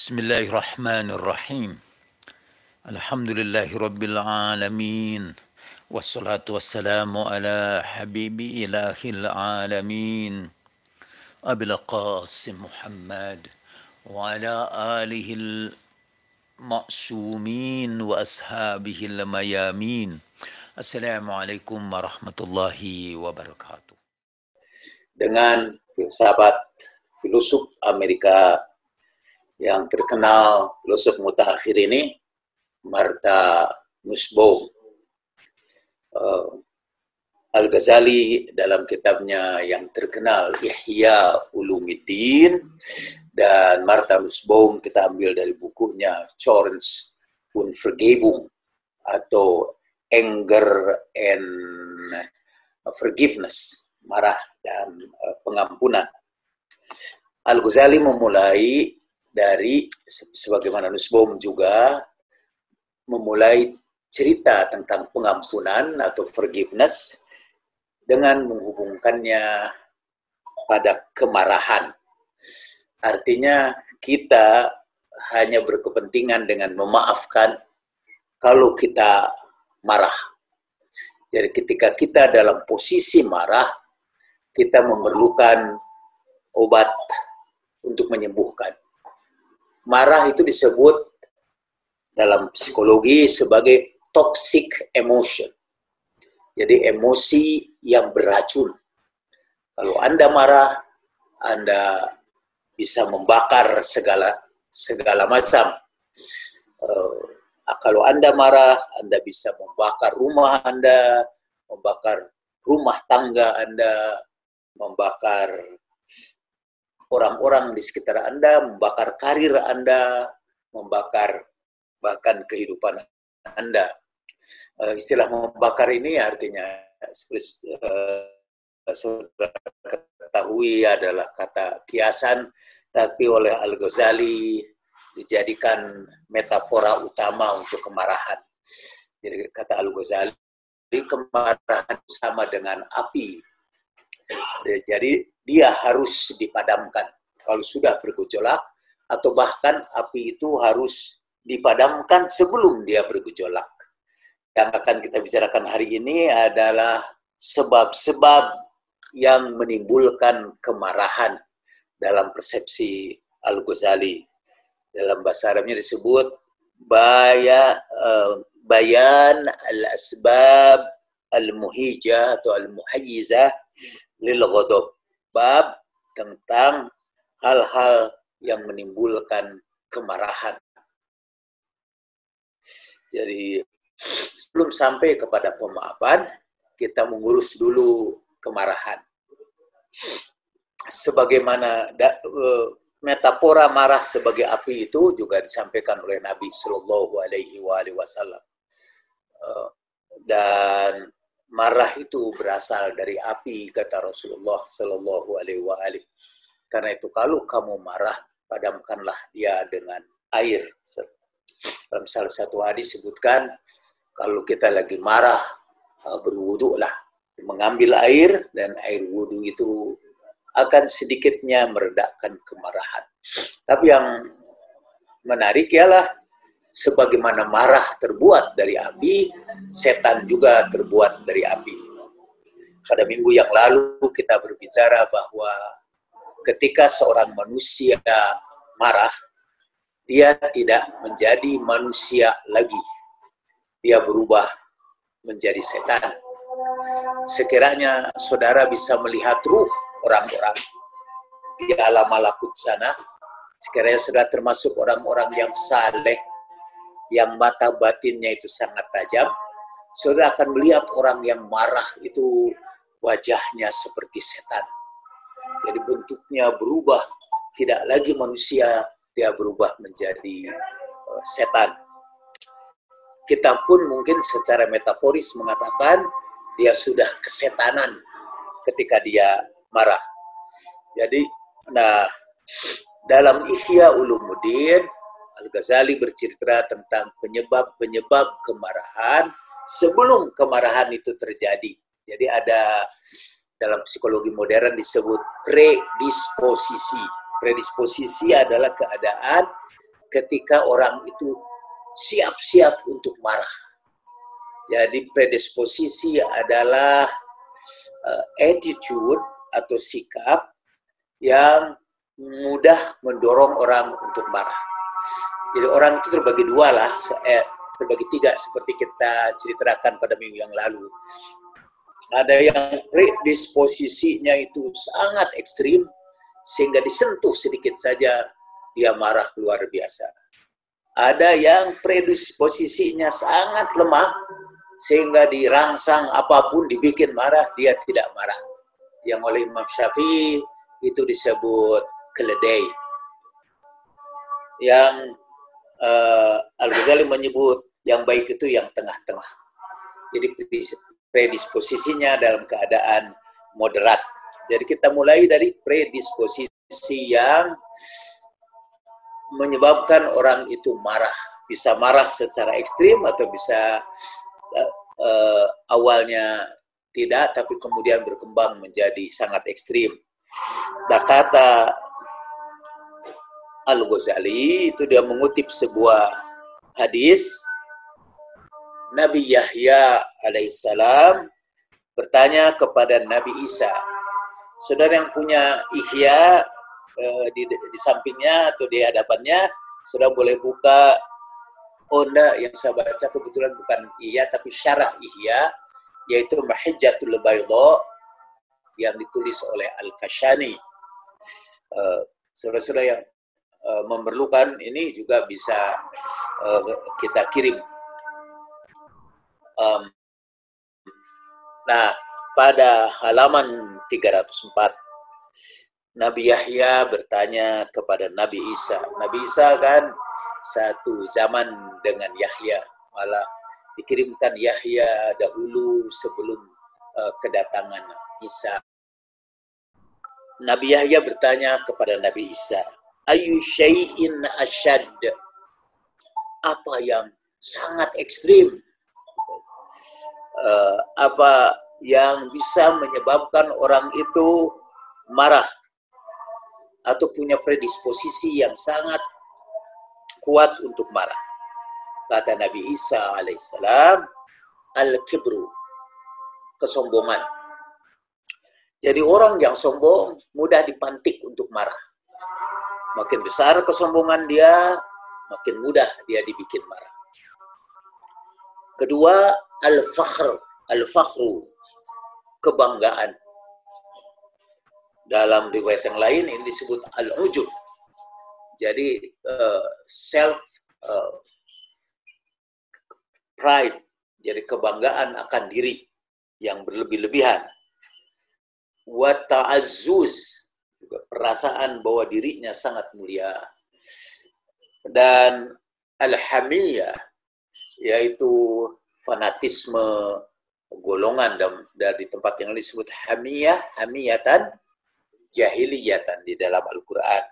Bismillahirrahmanirrahim. Alhamdulillahi rabbil alamin. Wassalatu wassalamu ala habibi ilahil alamin. Abil Qasim Muhammad wa ala alihil ma'sumin wa ashabihil mayamin. Assalamualaikum warahmatullahi wabarakatuh. Dengan filsafat filosof Amerika yang terkenal, filosof mutakhir ini, Martha Nussbaum. Al-Ghazali dalam kitabnya yang terkenal Ihya Ulumuddin, dan Martha Nussbaum kita ambil dari bukunya Zorns und Vergebung atau Anger and Forgiveness, marah dan pengampunan. Al-Ghazali memulai dari, sebagaimana Nussbaum juga, memulai cerita tentang pengampunan atau forgiveness dengan menghubungkannya pada kemarahan. Artinya kita hanya berkepentingan dengan memaafkan kalau kita marah. Jadi ketika kita dalam posisi marah, kita memerlukan obat untuk menyembuhkan. Marah itu disebut dalam psikologi sebagai toxic emotion. Jadi emosi yang beracun. Kalau Anda marah, Anda bisa membakar segala macam. Kalau Anda marah, Anda bisa membakar rumah Anda, membakar rumah tangga Anda, membakar orang-orang di sekitar Anda, membakar karir Anda, membakar bahkan kehidupan Anda. Istilah membakar ini artinya seperti saudara ketahui adalah kata kiasan, tapi oleh Al-Ghazali dijadikan metafora utama untuk kemarahan. Jadi kata Al-Ghazali, kemarahan sama dengan api. Jadi dia harus dipadamkan kalau sudah bergejolak, atau bahkan api itu harus dipadamkan sebelum dia bergejolak. Yang akan kita bicarakan hari ini adalah sebab-sebab yang menimbulkan kemarahan dalam persepsi Al-Ghazali. Dalam bahasa Arabnya disebut bayan al-asbab al-muhijah atau al-muhayyizah lil ghadab. Bab tentang hal-hal yang menimbulkan kemarahan. Jadi sebelum sampai kepada pemaafan, kita mengurus dulu kemarahan. Sebagaimana metafora marah sebagai api itu juga disampaikan oleh Nabi Shallallahu Alaihi Wasallam. Dan marah itu berasal dari api, kata Rasulullah Shallallahu Alaihi Wasallam. Karena itu kalau kamu marah, padamkanlah dia dengan air. Dalam salah satu hadis disebutkan, kalau kita lagi marah, berwudulah, mengambil air, dan air wudu itu akan sedikitnya meredakan kemarahan. Tapi yang menarik ialah sebagaimana marah terbuat dari api, setan juga terbuat dari api. Pada minggu yang lalu kita berbicara bahwa ketika seorang manusia marah, dia tidak menjadi manusia lagi. Dia berubah menjadi setan. Sekiranya saudara bisa melihat ruh orang-orang di alam malakut sana, sekiranya saudara termasuk orang-orang yang saleh, yang mata batinnya itu sangat tajam, saudara akan melihat orang yang marah itu wajahnya seperti setan. Jadi bentuknya berubah, tidak lagi manusia, dia berubah menjadi setan. Kita pun mungkin secara metaforis mengatakan dia sudah kesetanan ketika dia marah. Jadi, dalam Ihya Ulumuddin, Al-Ghazali bercerita tentang penyebab-penyebab kemarahan sebelum kemarahan itu terjadi. Jadi ada dalam psikologi modern disebut predisposisi. Predisposisi adalah keadaan ketika orang itu siap-siap untuk marah. Jadi predisposisi adalah attitude atau sikap yang mudah mendorong orang untuk marah. Jadi orang itu terbagi dua lah, terbagi tiga seperti kita ceritakan pada minggu yang lalu. Ada yang predisposisinya itu sangat ekstrim, sehingga disentuh sedikit saja dia marah luar biasa. Ada yang predisposisinya sangat lemah, sehingga dirangsang apapun dibikin marah, dia tidak marah. Yang oleh Imam Syafi'i itu disebut keledai. Yang Al-Ghazali menyebut yang baik itu yang tengah-tengah. Jadi predisposisinya dalam keadaan moderat. Jadi kita mulai dari predisposisi yang menyebabkan orang itu marah. Bisa marah secara ekstrim atau bisa awalnya tidak, tapi kemudian berkembang menjadi sangat ekstrim. Nah, kata Al-Ghazali itu dia mengutip sebuah hadis Nabi Yahya alaihissalam bertanya kepada Nabi Isa. Saudara yang punya Ihya di sampingnya atau di hadapannya, saudara boleh buka. Oh enggak, yang saya baca kebetulan bukan Ihya tapi Syarah Ihya, yaitu Mahajjatul Baydha yang ditulis oleh Al-Kashani. Saudara-saudara yang memerlukan ini juga bisa kita kirim. Nah, pada halaman 304 Nabi Yahya bertanya kepada Nabi Isa. Nabi Isa kan satu zaman dengan Yahya, malah dikirimkan Yahya dahulu sebelum kedatangan Isa. Nabi Yahya bertanya kepada Nabi Isa, ayu syai'in asyad, apa yang sangat ekstrim, apa yang bisa menyebabkan orang itu marah atau punya predisposisi yang sangat kuat untuk marah. Kata Nabi Isa alaihissalam, al-kibru, kesombongan. Jadi orang yang sombong mudah dipantik untuk marah. Makin besar kesombongan dia, makin mudah dia dibikin marah. Kedua, al-fakhru, kebanggaan. Dalam riwayat yang lain ini disebut al-ujub. Jadi self pride, jadi kebanggaan akan diri yang berlebih-lebihan. Wa ta'azzuz, perasaan bahwa dirinya sangat mulia. Dan al-hamiyah, yaitu fanatisme golongan, dari tempat yang disebut hamiyatan jahiliyatan di dalam Al-Quran.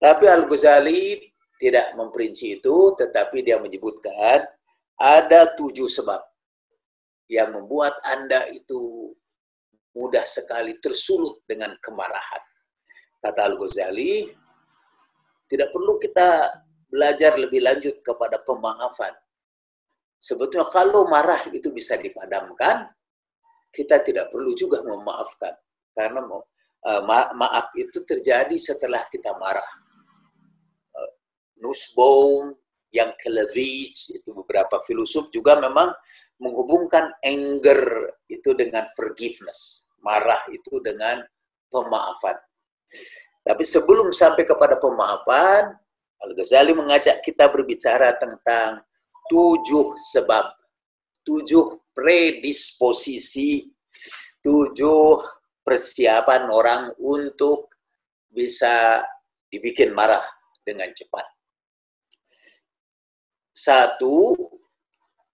Tapi Al-Ghazali tidak memperinci itu, tetapi dia menyebutkan ada 7 sebab yang membuat Anda itu mudah sekali tersulut dengan kemarahan. Kata Al-Ghazali, tidak perlu kita belajar lebih lanjut kepada pemaafan. Sebetulnya kalau marah itu bisa dipadamkan, kita tidak perlu juga memaafkan. Karena maaf itu terjadi setelah kita marah. Nussbaum, yang Kelevich, itu beberapa filosof juga memang menghubungkan anger itu dengan forgiveness. Marah itu dengan pemaafan. Tapi sebelum sampai kepada pemaafan, Al-Ghazali mengajak kita berbicara tentang 7 sebab, 7 predisposisi, 7 persiapan orang untuk bisa dibikin marah dengan cepat. 1,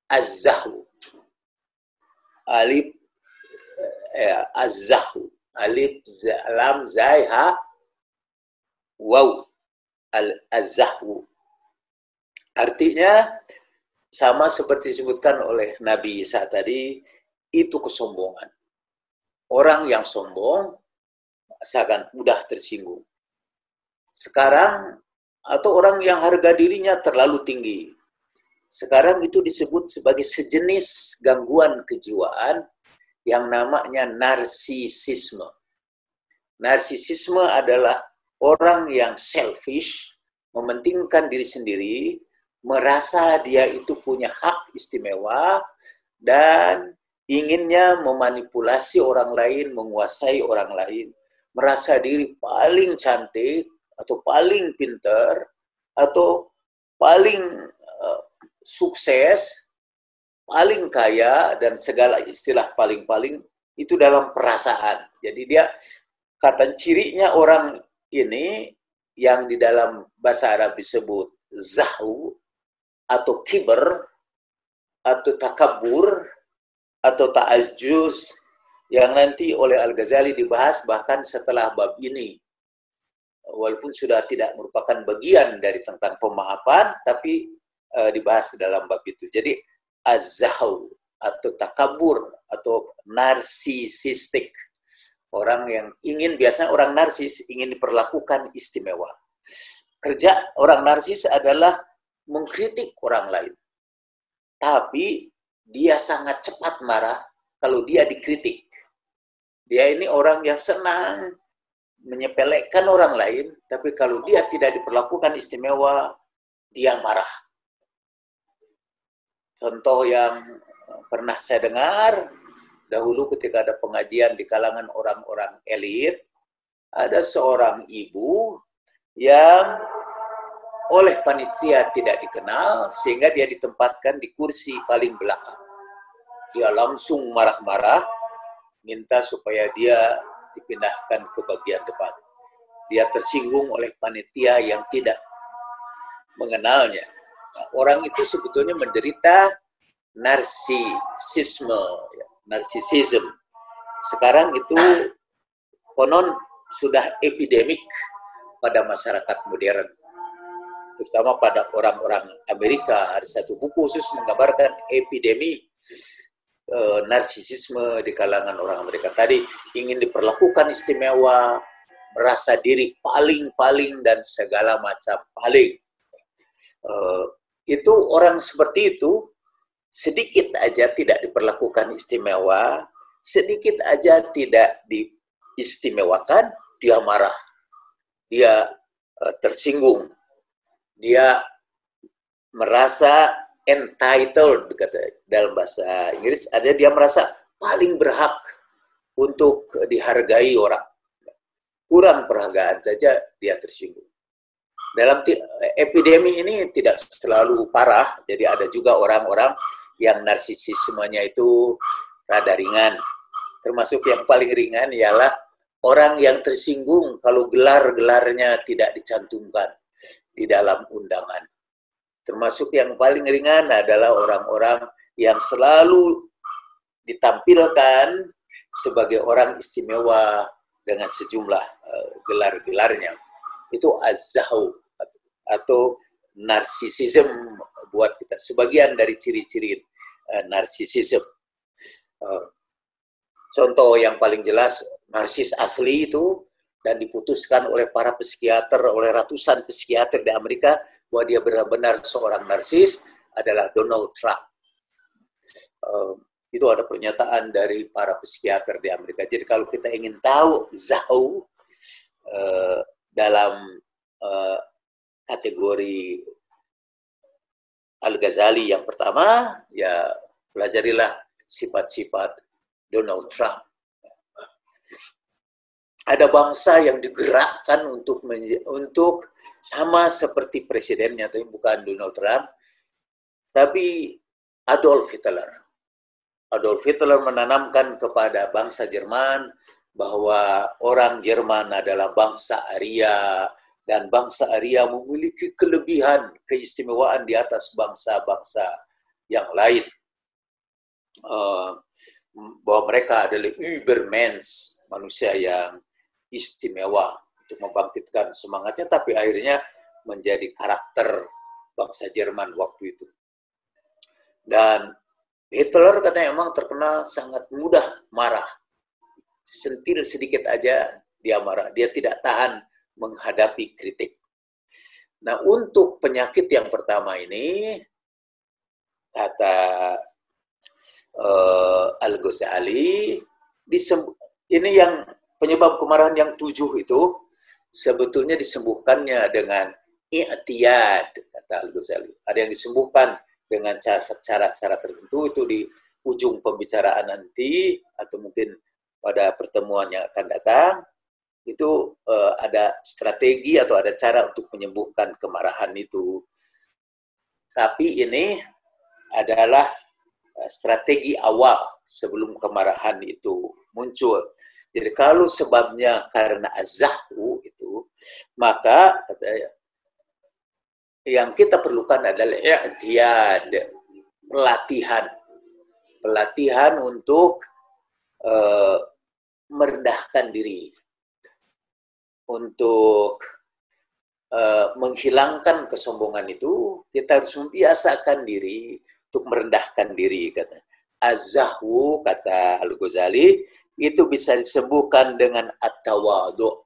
az-zahwu. Az-zahwu. Alif, lam, zai, ha, waw. Az-zahwu. Artinya sama seperti disebutkan oleh Nabi Isa tadi, itu kesombongan. Orang yang sombong akan mudah tersinggung. Sekarang atau orang yang harga dirinya terlalu tinggi. Sekarang itu disebut sebagai sejenis gangguan kejiwaan yang namanya narsisisme. Narsisisme adalah orang yang selfish, mementingkan diri sendiri, merasa dia itu punya hak istimewa, dan inginnya memanipulasi orang lain, menguasai orang lain, merasa diri paling cantik, atau paling pintar, atau paling sukses, paling kaya, dan segala istilah paling-paling itu dalam perasaan. Jadi dia, kata cirinya orang ini yang di dalam bahasa Arab disebut zahu, atau kiber, atau takabur, atau ta'ajjuz, yang nanti oleh Al-Ghazali dibahas bahkan setelah bab ini. Walaupun sudah tidak merupakan bagian dari tentang pemaafan, tapi dibahas dalam bab itu. Jadi az-zahu, atau takabur, atau narsisistik. Orang yang ingin, biasanya orang narsis ingin diperlakukan istimewa. Kerja orang narsis adalah mengkritik orang lain. Tapi dia sangat cepat marah kalau dia dikritik. Dia ini orang yang senang menyepelekan orang lain, tapi kalau dia tidak diperlakukan istimewa, dia marah. Contoh yang pernah saya dengar, dahulu ketika ada pengajian di kalangan orang-orang elit, ada seorang ibu yang oleh panitia tidak dikenal, sehingga dia ditempatkan di kursi paling belakang. Dia langsung marah-marah, minta supaya dia dipindahkan ke bagian depan. Dia tersinggung oleh panitia yang tidak mengenalnya. Nah, orang itu sebetulnya menderita narsisisme, narsisism. Sekarang itu konon sudah epidemik pada masyarakat modern, terutama pada orang-orang Amerika. Ada satu buku khusus menggambarkan epidemi narsisisme di kalangan orang Amerika. Tadi ingin diperlakukan istimewa, merasa diri paling-paling, dan segala macam paling. Itu orang seperti itu, sedikit aja tidak diperlakukan istimewa, sedikit aja tidak diistimewakan, dia marah, dia tersinggung, dia merasa entitled, kata dalam bahasa Inggris, ada dia merasa paling berhak untuk dihargai orang. Kurang penghargaan saja dia tersinggung. Dalam epidemi ini tidak selalu parah, jadi ada juga orang-orang yang narsisismenya itu rada ringan. Termasuk yang paling ringan ialah orang yang tersinggung kalau gelar-gelarnya tidak dicantumkan di dalam undangan. Termasuk yang paling ringan adalah orang-orang yang selalu ditampilkan sebagai orang istimewa dengan sejumlah gelar-gelarnya. Itu az-zahu, atau narsisism buat kita. Sebagian dari ciri-ciri narsisism. Contoh yang paling jelas, narsis asli itu, dan diputuskan oleh para psikiater, oleh ratusan psikiater di Amerika, bahwa dia benar-benar seorang narsis, adalah Donald Trump. Itu ada pernyataan dari para psikiater di Amerika. Jadi kalau kita ingin tahu zahu dalam kategori Al-Ghazali yang pertama, ya pelajarilah sifat-sifat Donald Trump. Ada bangsa yang digerakkan untuk sama seperti presidennya, tapi bukan Donald Trump, tapi Adolf Hitler. Adolf Hitler menanamkan kepada bangsa Jerman bahwa orang Jerman adalah bangsa Arya, dan bangsa Arya memiliki kelebihan, keistimewaan di atas bangsa-bangsa yang lain. Bahwa mereka adalah Übermensch, manusia yang istimewa, untuk membangkitkan semangatnya, tapi akhirnya menjadi karakter bangsa Jerman waktu itu. Dan Hitler katanya memang terkenal sangat mudah marah. Sentil sedikit aja dia marah, dia tidak tahan menghadapi kritik. Nah, untuk penyakit yang pertama ini, kata Al-Ghazali, ini yang penyebab kemarahan yang 7 itu sebetulnya disembuhkannya dengan i'tiyad, kata Al-Ghazali. Ada yang disembuhkan dengan cara-cara tertentu, itu di ujung pembicaraan nanti, atau mungkin pada pertemuan yang akan datang, itu ada strategi atau ada cara untuk menyembuhkan kemarahan itu. Tapi ini adalah strategi awal sebelum kemarahan itu muncul. Jadi kalau sebabnya karena azzahu itu, maka yang kita perlukan adalah i'tiyad, pelatihan untuk merendahkan diri, untuk menghilangkan kesombongan itu. Kita harus membiasakan diri untuk merendahkan diri, kata az-zahwu, kata Al-Ghazali, itu bisa disembuhkan dengan at-tawadhu,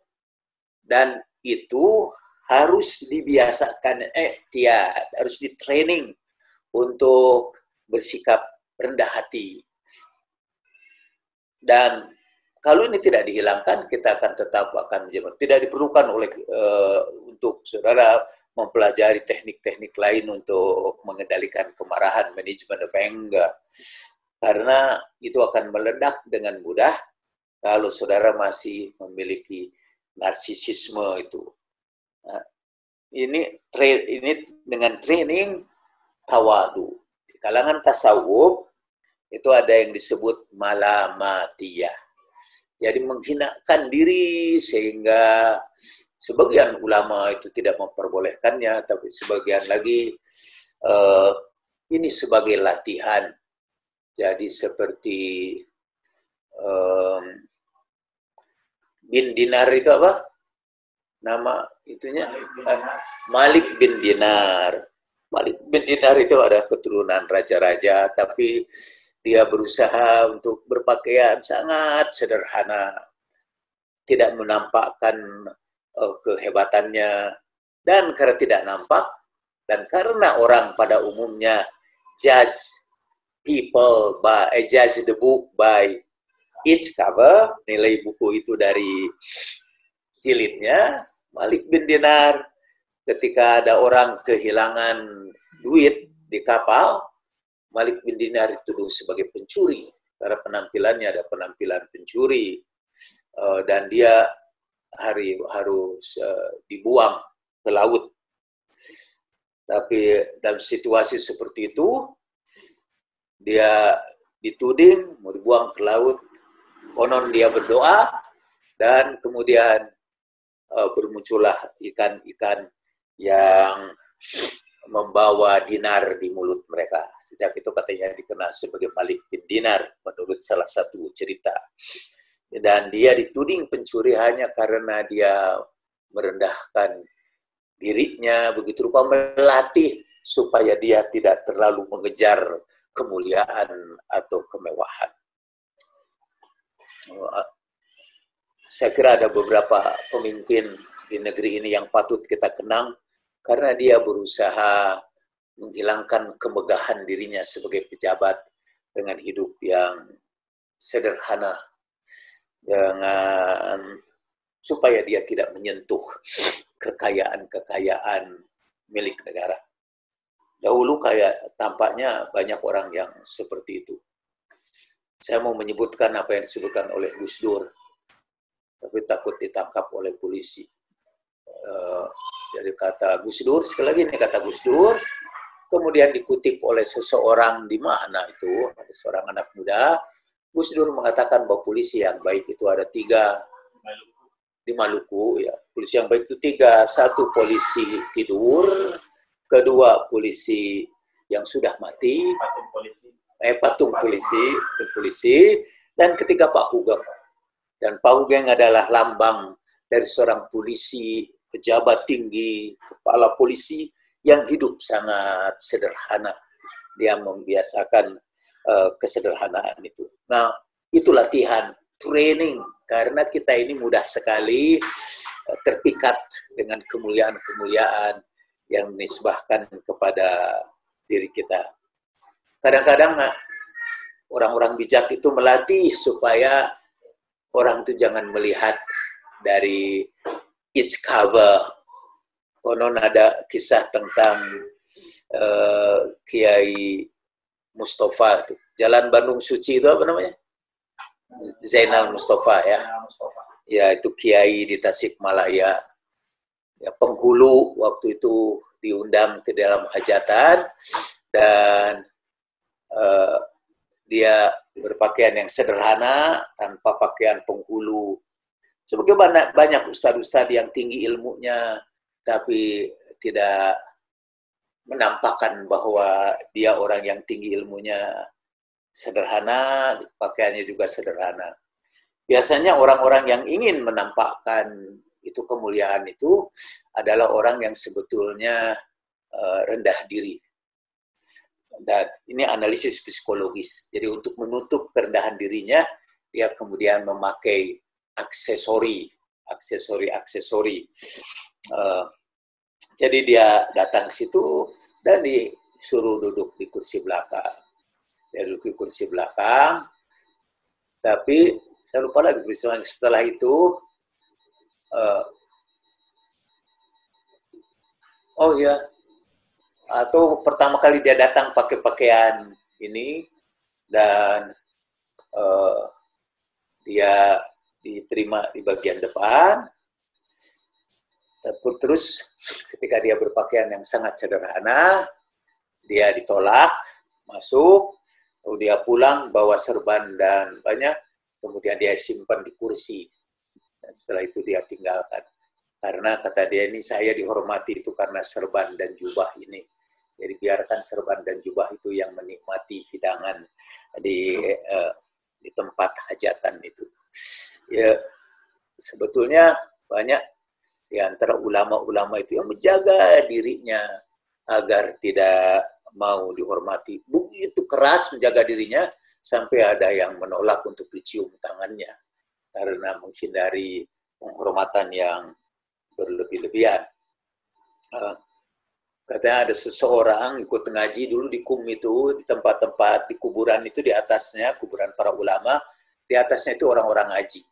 dan itu harus dibiasakan, harus di training untuk bersikap rendah hati. Dan kalau ini tidak dihilangkan, kita akan tetap menjadi. Tidak diperlukan untuk saudara mempelajari teknik-teknik lain untuk mengendalikan kemarahan, manajemen of anger. Karena itu akan meledak dengan mudah kalau saudara masih memiliki narsisisme itu. Nah, ini dengan training tawadu. Di kalangan tasawuf itu ada yang disebut malamatiyah. Jadi menghinakan diri, sehingga sebagian ulama itu tidak memperbolehkannya, tapi sebagian lagi ini sebagai latihan. Jadi seperti bin Dinar itu apa? Nama itunya Malik bin Dinar. Malik bin Dinar itu ada keturunan raja-raja, tapi dia berusaha untuk berpakaian sangat sederhana, tidak menampakkan kehebatannya, dan karena tidak nampak, dan karena orang pada umumnya judge the book by its cover, nilai buku itu dari jilidnya. Malik bin Dinar, ketika ada orang kehilangan duit di kapal, Malik bin Dinar dituduh sebagai pencuri, karena penampilannya ada penampilan pencuri, dan dia harus dibuang ke laut. Tapi dalam situasi seperti itu, dia dituding mau dibuang ke laut. Konon dia berdoa, dan kemudian bermuncullah ikan-ikan yang membawa dinar di mulut mereka. Sejak itu katanya dikenal sebagai Malik bin Dinar menurut salah satu cerita. Dan dia dituding pencuri hanya karena dia merendahkan dirinya, begitu rupa melatih supaya dia tidak terlalu mengejar kemuliaan atau kemewahan. Saya kira ada beberapa pemimpin di negeri ini yang patut kita kenang, karena dia berusaha menghilangkan kemegahan dirinya sebagai pejabat dengan hidup yang sederhana, dengan supaya dia tidak menyentuh kekayaan-kekayaan milik negara. Dahulu tampaknya banyak orang yang seperti itu. Saya mau menyebutkan apa yang disebutkan oleh Gus Dur, tapi takut ditangkap oleh polisi. Jadi kata Gus Dur, sekali lagi ini kata Gus Dur, kemudian dikutip oleh seseorang di mana itu, ada seorang anak muda. Gus Dur mengatakan bahwa polisi yang baik itu ada 3 di Maluku, ya. Polisi yang baik itu 3, 1 polisi tidur, 2 polisi yang sudah mati, patung polisi, dan 3 Pak Hugeng. Dan Pak Hugeng adalah lambang dari seorang polisi, pejabat tinggi, kepala polisi yang hidup sangat sederhana. Dia membiasakan kesederhanaan itu. Nah, itu latihan, training, karena kita ini mudah sekali terpikat dengan kemuliaan-kemuliaan, yang dinisbahkan kepada diri kita. Kadang-kadang orang-orang bijak itu melatih supaya orang itu jangan melihat dari each cover. Konon ada kisah tentang Kiai Mustafa itu. Jalan Bandung Suci itu apa namanya? Zainal Mustafa ya. Ya itu kiai di Tasikmalaya. Ya, penghulu waktu itu diundang ke dalam hajatan dan dia berpakaian yang sederhana tanpa pakaian penghulu. Sebagaimana banyak ustadz-ustadz yang tinggi ilmunya tapi tidak menampakkan bahwa dia orang yang tinggi ilmunya, sederhana, pakaiannya juga sederhana. Biasanya orang-orang yang ingin menampakkan itu kemuliaan itu adalah orang yang sebetulnya rendah diri. Dan ini analisis psikologis. Jadi untuk menutup kerendahan dirinya, dia kemudian memakai aksesori. Jadi dia datang ke situ dan disuruh duduk di kursi belakang. Dia duduk di kursi belakang, tapi saya lupa lagi peristiwa setelah itu. Atau pertama kali dia datang pakai pakaian ini dan dia diterima di bagian depan. Terus ketika dia berpakaian yang sangat sederhana, dia ditolak masuk, lalu dia pulang bawa serban dan banyak, kemudian dia simpan di kursi. Dan setelah itu dia tinggalkan. Karena kata dia ini saya dihormati itu karena serban dan jubah ini. Jadi biarkan serban dan jubah itu yang menikmati hidangan di tempat hajatan itu. Ya, sebetulnya banyak di antara ulama-ulama itu yang menjaga dirinya agar tidak mau dihormati. Begitu keras menjaga dirinya sampai ada yang menolak untuk dicium tangannya karena menghindari penghormatan yang berlebih-lebihan. Katanya ada seseorang ikut ngaji dulu di KUM itu, di tempat-tempat di kuburan itu, di atasnya kuburan para ulama, di atasnya itu orang-orang ngaji,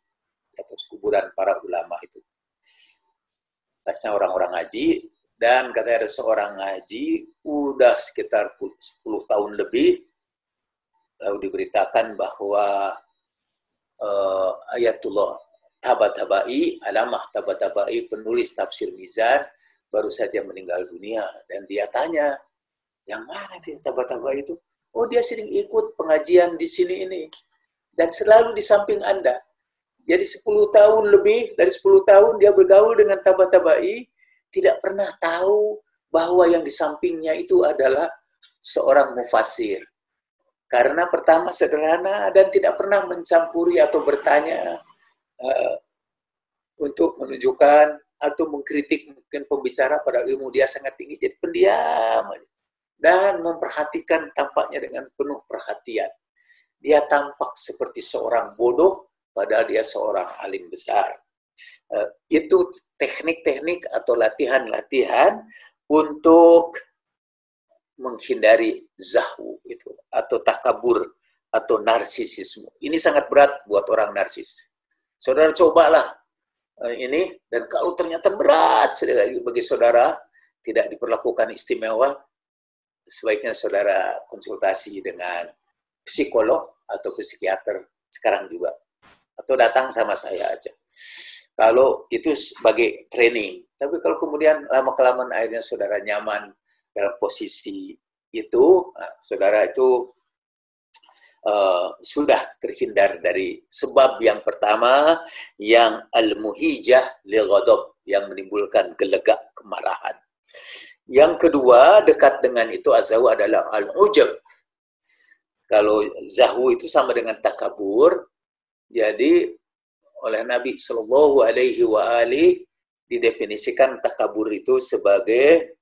di atas kuburan para ulama itu. Atasnya orang-orang ngaji, dan katanya ada seorang ngaji udah sekitar 10 tahun lebih, lalu diberitakan bahwa Ayatullah Tabatabai, Alamah Tabatabai, penulis tafsir Mizan, baru saja meninggal dunia. Dan dia tanya, yang mana sih Tabatabai itu? Oh, dia sering ikut pengajian di sini ini. Dan selalu di samping Anda. Jadi 10 tahun lebih, dari 10 tahun dia bergaul dengan Tabatabai, tidak pernah tahu bahwa yang di sampingnya itu adalah seorang mufassir. Karena pertama sederhana dan tidak pernah mencampuri atau bertanya untuk menunjukkan atau mengkritik mungkin pembicara pada ilmu dia sangat tinggi. Jadi pendiam dan memperhatikan tampaknya dengan penuh perhatian. Dia tampak seperti seorang bodoh padahal dia seorang alim besar. Itu teknik-teknik atau latihan-latihan untuk menghindari zahwu itu atau takabur atau narsisisme. Ini sangat berat buat orang narsis. Saudara cobalah ini, dan kalau ternyata berat bagi saudara, tidak diperlakukan istimewa, sebaiknya saudara konsultasi dengan psikolog atau psikiater sekarang juga. Atau datang sama saya aja. Kalau itu sebagai training. Tapi kalau kemudian lama-kelamaan akhirnya saudara nyaman dalam posisi itu, saudara itu sudah terhindar dari sebab yang pertama yang al-muhijah li-ghadab, yang menimbulkan gelegak kemarahan. Yang kedua dekat dengan itu azhu adalah al-ujab. Kalau zahwu itu sama dengan takabur, jadi oleh Nabi Shallallahu Alaihi Wasallam didefinisikan takabur itu sebagai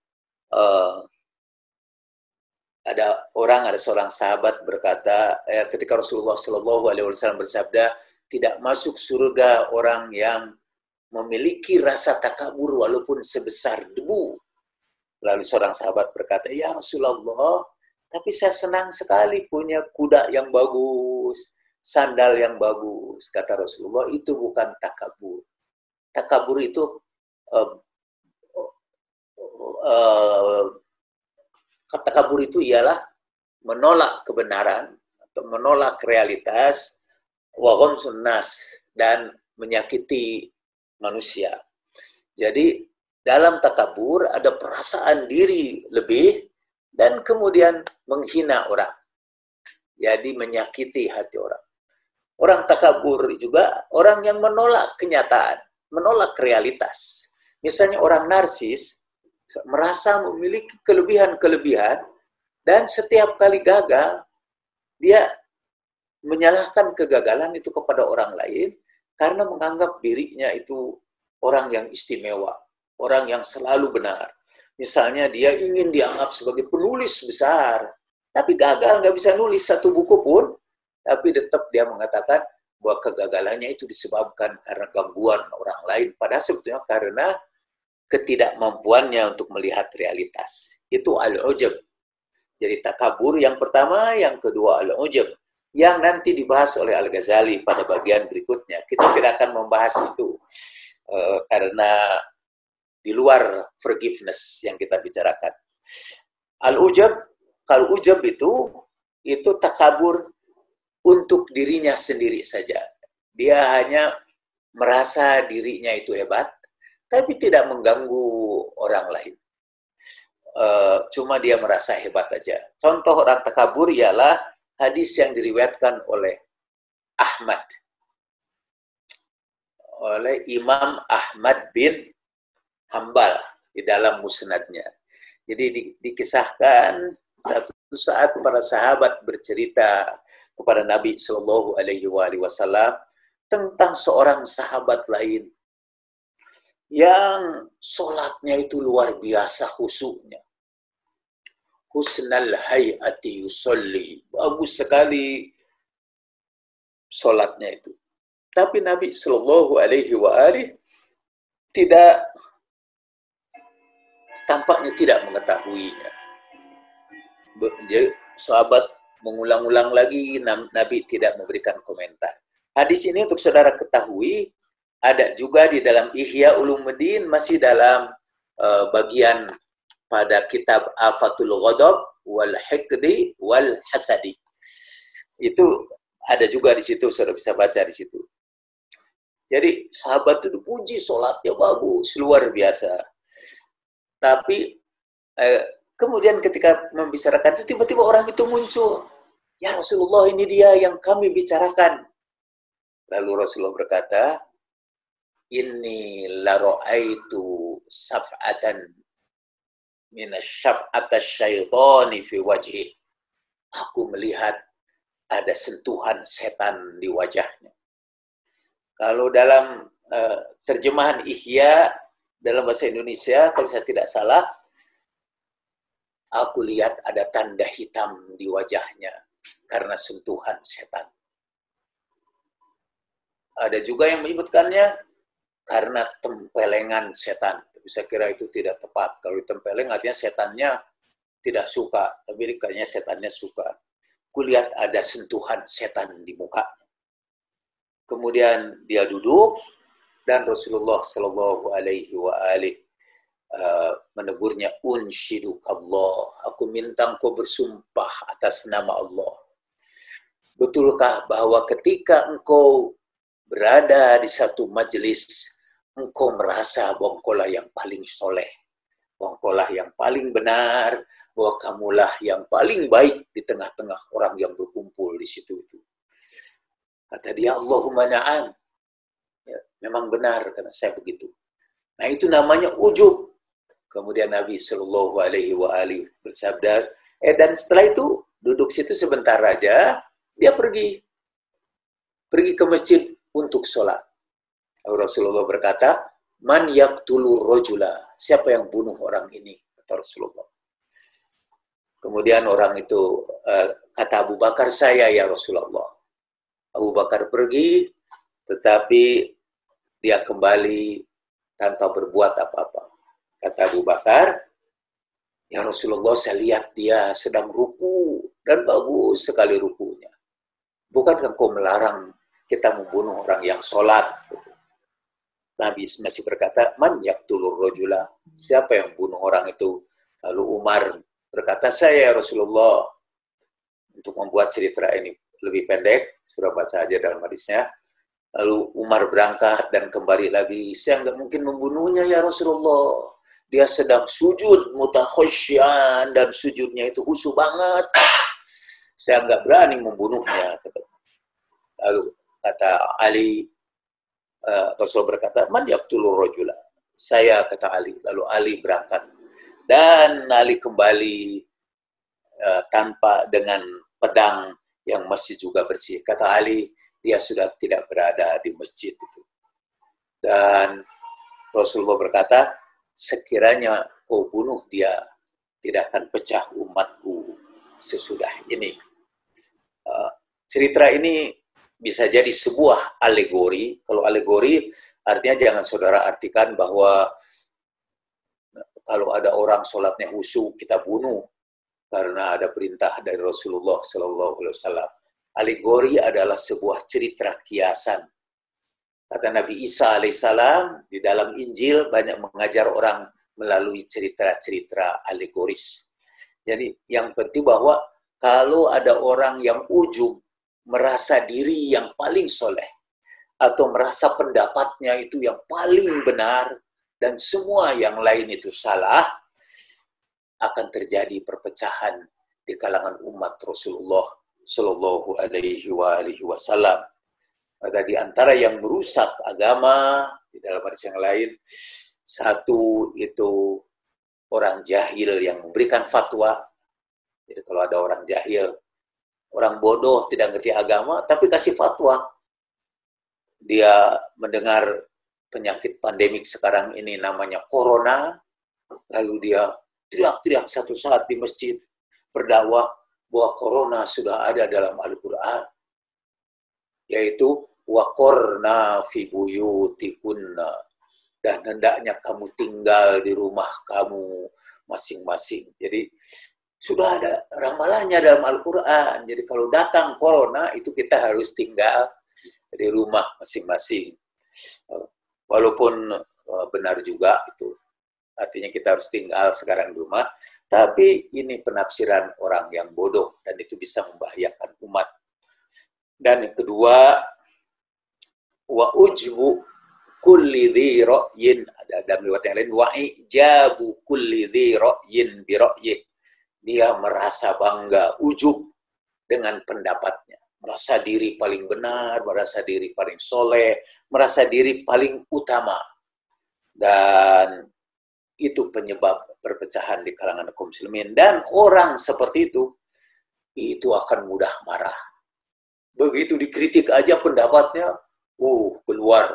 ada seorang sahabat berkata, ketika Rasulullah Shallallahu Alaihi Wasallam bersabda, tidak masuk surga orang yang memiliki rasa takabur walaupun sebesar debu. Lalu seorang sahabat berkata, ya Rasulullah, tapi saya senang sekali punya kuda yang bagus, sandal yang bagus. Kata Rasulullah, itu bukan takabur. Takabur itu uh, uh, takabur itu ialah menolak kebenaran atau menolak realitas, wa ghamsun nas, dan menyakiti manusia. Jadi dalam takabur ada perasaan diri lebih dan kemudian menghina orang. Jadi menyakiti hati orang. Orang takabur juga orang yang menolak kenyataan, menolak realitas. Misalnya orang narsis merasa memiliki kelebihan-kelebihan dan setiap kali gagal dia menyalahkan kegagalan itu kepada orang lain karena menganggap dirinya itu orang yang istimewa, orang yang selalu benar. Misalnya dia ingin dianggap sebagai penulis besar, tapi gagal, nggak bisa nulis satu buku pun, tapi tetap dia mengatakan bahwa kegagalannya itu disebabkan karena gangguan orang lain, padahal sebetulnya karena ketidakmampuannya untuk melihat realitas. Itu al-ujub. Jadi takabur yang pertama, yang kedua al-ujub, yang nanti dibahas oleh Al-Ghazali pada bagian berikutnya. Kita tidak akan membahas itu karena di luar forgiveness yang kita bicarakan. Al-ujub, kalau ujub itu takabur untuk dirinya sendiri saja. Dia hanya merasa dirinya itu hebat, tapi tidak mengganggu orang lain. Cuma dia merasa hebat aja. Contoh orang takabur ialah hadis yang diriwayatkan oleh Ahmad, oleh Imam Ahmad bin Hambal di dalam musnadnya. Jadi dikisahkan satu saat para sahabat bercerita kepada Nabi Shallallahu Alaihi Wasallam tentang seorang sahabat lain yang sholatnya itu luar biasa khusyuknya. Husnal hayati yusolli. Bagus sekali sholatnya itu. Tapi Nabi Shallallahu Alaihi Wasallam tampaknya tidak mengetahuinya. Jadi sahabat mengulang-ulang lagi, Nabi tidak memberikan komentar. Hadis ini untuk saudara ketahui, ada juga di dalam Ihya Ulumuddin, masih dalam bagian pada kitab Afatul Ghadab wal Hikdi wal Hasadi. Itu ada juga di situ, saudara bisa baca di situ. Jadi sahabat itu dipuji, sholatnya bagus, luar biasa. Tapi kemudian ketika membicarakan itu, tiba-tiba orang itu muncul. Ya Rasulullah, ini dia yang kami bicarakan. Lalu Rasulullah berkata, inni la ra'aitu saf'atan minasyaf'atas syaitani fi wajhi. Aku melihat ada sentuhan setan di wajahnya. Kalau dalam terjemahan Ihya dalam bahasa Indonesia, kalau saya tidak salah, aku lihat ada tanda hitam di wajahnya karena sentuhan setan. Ada juga yang menyebutkannya karena tempelengan setan. Tapi saya kira itu tidak tepat. Kalau ditempeleng artinya setannya tidak suka, tapi kayaknya setannya suka. Kulihat ada sentuhan setan di muka. Kemudian dia duduk dan Rasulullah Shallallahu Alaihi Wasallam menegurnya, unshidukallah, aku minta engkau bersumpah atas nama Allah. Betulkah bahwa ketika engkau berada di satu majelis, engkau merasa bahwa engkaulah yang paling soleh, bahwa engkaulah yang paling benar, bahwa kamulah yang paling baik di tengah-tengah orang yang berkumpul di situ itu. Kata dia, Allahumma na'am. Ya, memang benar, karena saya begitu. Nah itu namanya ujub. Kemudian Nabi Shallallahu Alaihi Wasallam bersabda, dan setelah itu duduk situ sebentar aja, dia pergi ke masjid untuk sholat. Rasulullah berkata, man yaqtulu rajula, siapa yang bunuh orang ini, kata Rasulullah. Kemudian orang itu kata Abu Bakar, saya ya Rasulullah. Abu Bakar pergi, tetapi dia kembali tanpa berbuat apa-apa. Kata Abu Bakar, Ya Rasulullah, saya lihat dia sedang ruku dan bagus sekali rukunya. Bukankah kau melarang kita membunuh orang yang sholat? Gitu. Nabi masih berkata, man yaqtulur rajula, siapa yang bunuh orang itu? Lalu Umar berkata, saya ya Rasulullah. Untuk membuat cerita ini lebih pendek, surah baca aja dalam hadisnya. Lalu Umar berangkat dan kembali lagi. Saya nggak mungkin membunuhnya ya Rasulullah. Dia sedang sujud mutakhasyian dan sujudnya itu khusyuk banget. Saya nggak berani membunuhnya. Lalu kata Ali, Rasul berkata, man yaqtulur rajula. Saya, kata Ali. Lalu Ali berangkat. Dan Ali kembali tanpa dengan pedang yang masih juga bersih. Kata Ali, dia sudah tidak berada di masjid itu. Dan Rasulullah berkata, sekiranya kau bunuh dia, tidak akan pecah umatku sesudah ini. Cerita ini bisa jadi sebuah alegori. Kalau alegori, artinya jangan saudara artikan bahwa kalau ada orang sholatnya khusyuk, kita bunuh. Karena ada perintah dari Rasulullah SAW. Alegori adalah sebuah cerita kiasan. Kata Nabi Isa alaihissalam, di dalam Injil banyak mengajar orang melalui cerita-cerita alegoris. Jadi yang penting bahwa kalau ada orang yang ujub, merasa diri yang paling soleh, atau merasa pendapatnya itu yang paling benar, dan semua yang lain itu salah, akan terjadi perpecahan di kalangan umat Rasulullah Shallallahu Alaihi Wasallam. Ada di antara yang merusak agama di dalam hadis yang lain, satu itu orang jahil yang memberikan fatwa. Jadi kalau ada orang jahil, orang bodoh tidak ngerti agama, tapi kasih fatwa. Dia mendengar penyakit pandemik sekarang ini namanya corona, lalu dia teriak-teriak satu saat di masjid berdakwah bahwa corona sudah ada dalam Al-Quran, yaitu waqorna fi buyutikunna, dan hendaknya kamu tinggal di rumah kamu masing-masing. Jadi sudah ada ramalannya dalam Al-Quran. Jadi kalau datang corona itu kita harus tinggal di rumah masing-masing. Walaupun benar juga itu, artinya kita harus tinggal sekarang di rumah, tapi ini penafsiran orang yang bodoh dan itu bisa membahayakan umat. Dan yang kedua, wa ujbu kulli dhi ra'yin, ada dalam riwayat yang lain, wa ijabu kulli dhi ra'yin bi ra'yih. Dia merasa bangga, ujub dengan pendapatnya, merasa diri paling benar, merasa diri paling soleh, merasa diri paling utama. Dan itu penyebab perpecahan di kalangan kaum muslimin. Dan orang seperti itu akan mudah marah. Begitu dikritik aja pendapatnya, keluar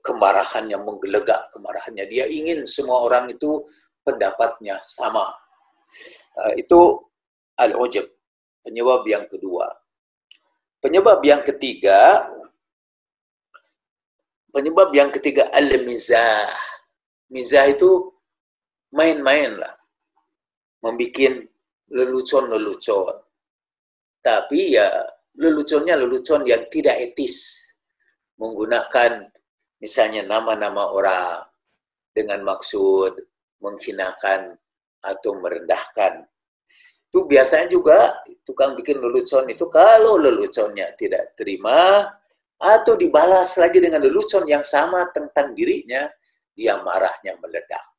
kemarahannya, menggelegak kemarahannya. Dia ingin semua orang itu pendapatnya sama. Itu al-ujub, penyebab yang kedua. Penyebab yang ketiga al-mizah. Mizah itu main-main lah, membikin lelucon-lelucon. Tapi ya leluconnya lelucon yang tidak etis. Menggunakan misalnya nama-nama orang dengan maksud menghinakan atau merendahkan. Itu biasanya juga tukang bikin lelucon itu kalau leluconnya tidak terima atau dibalas lagi dengan lelucon yang sama tentang dirinya, dia marahnya meledak.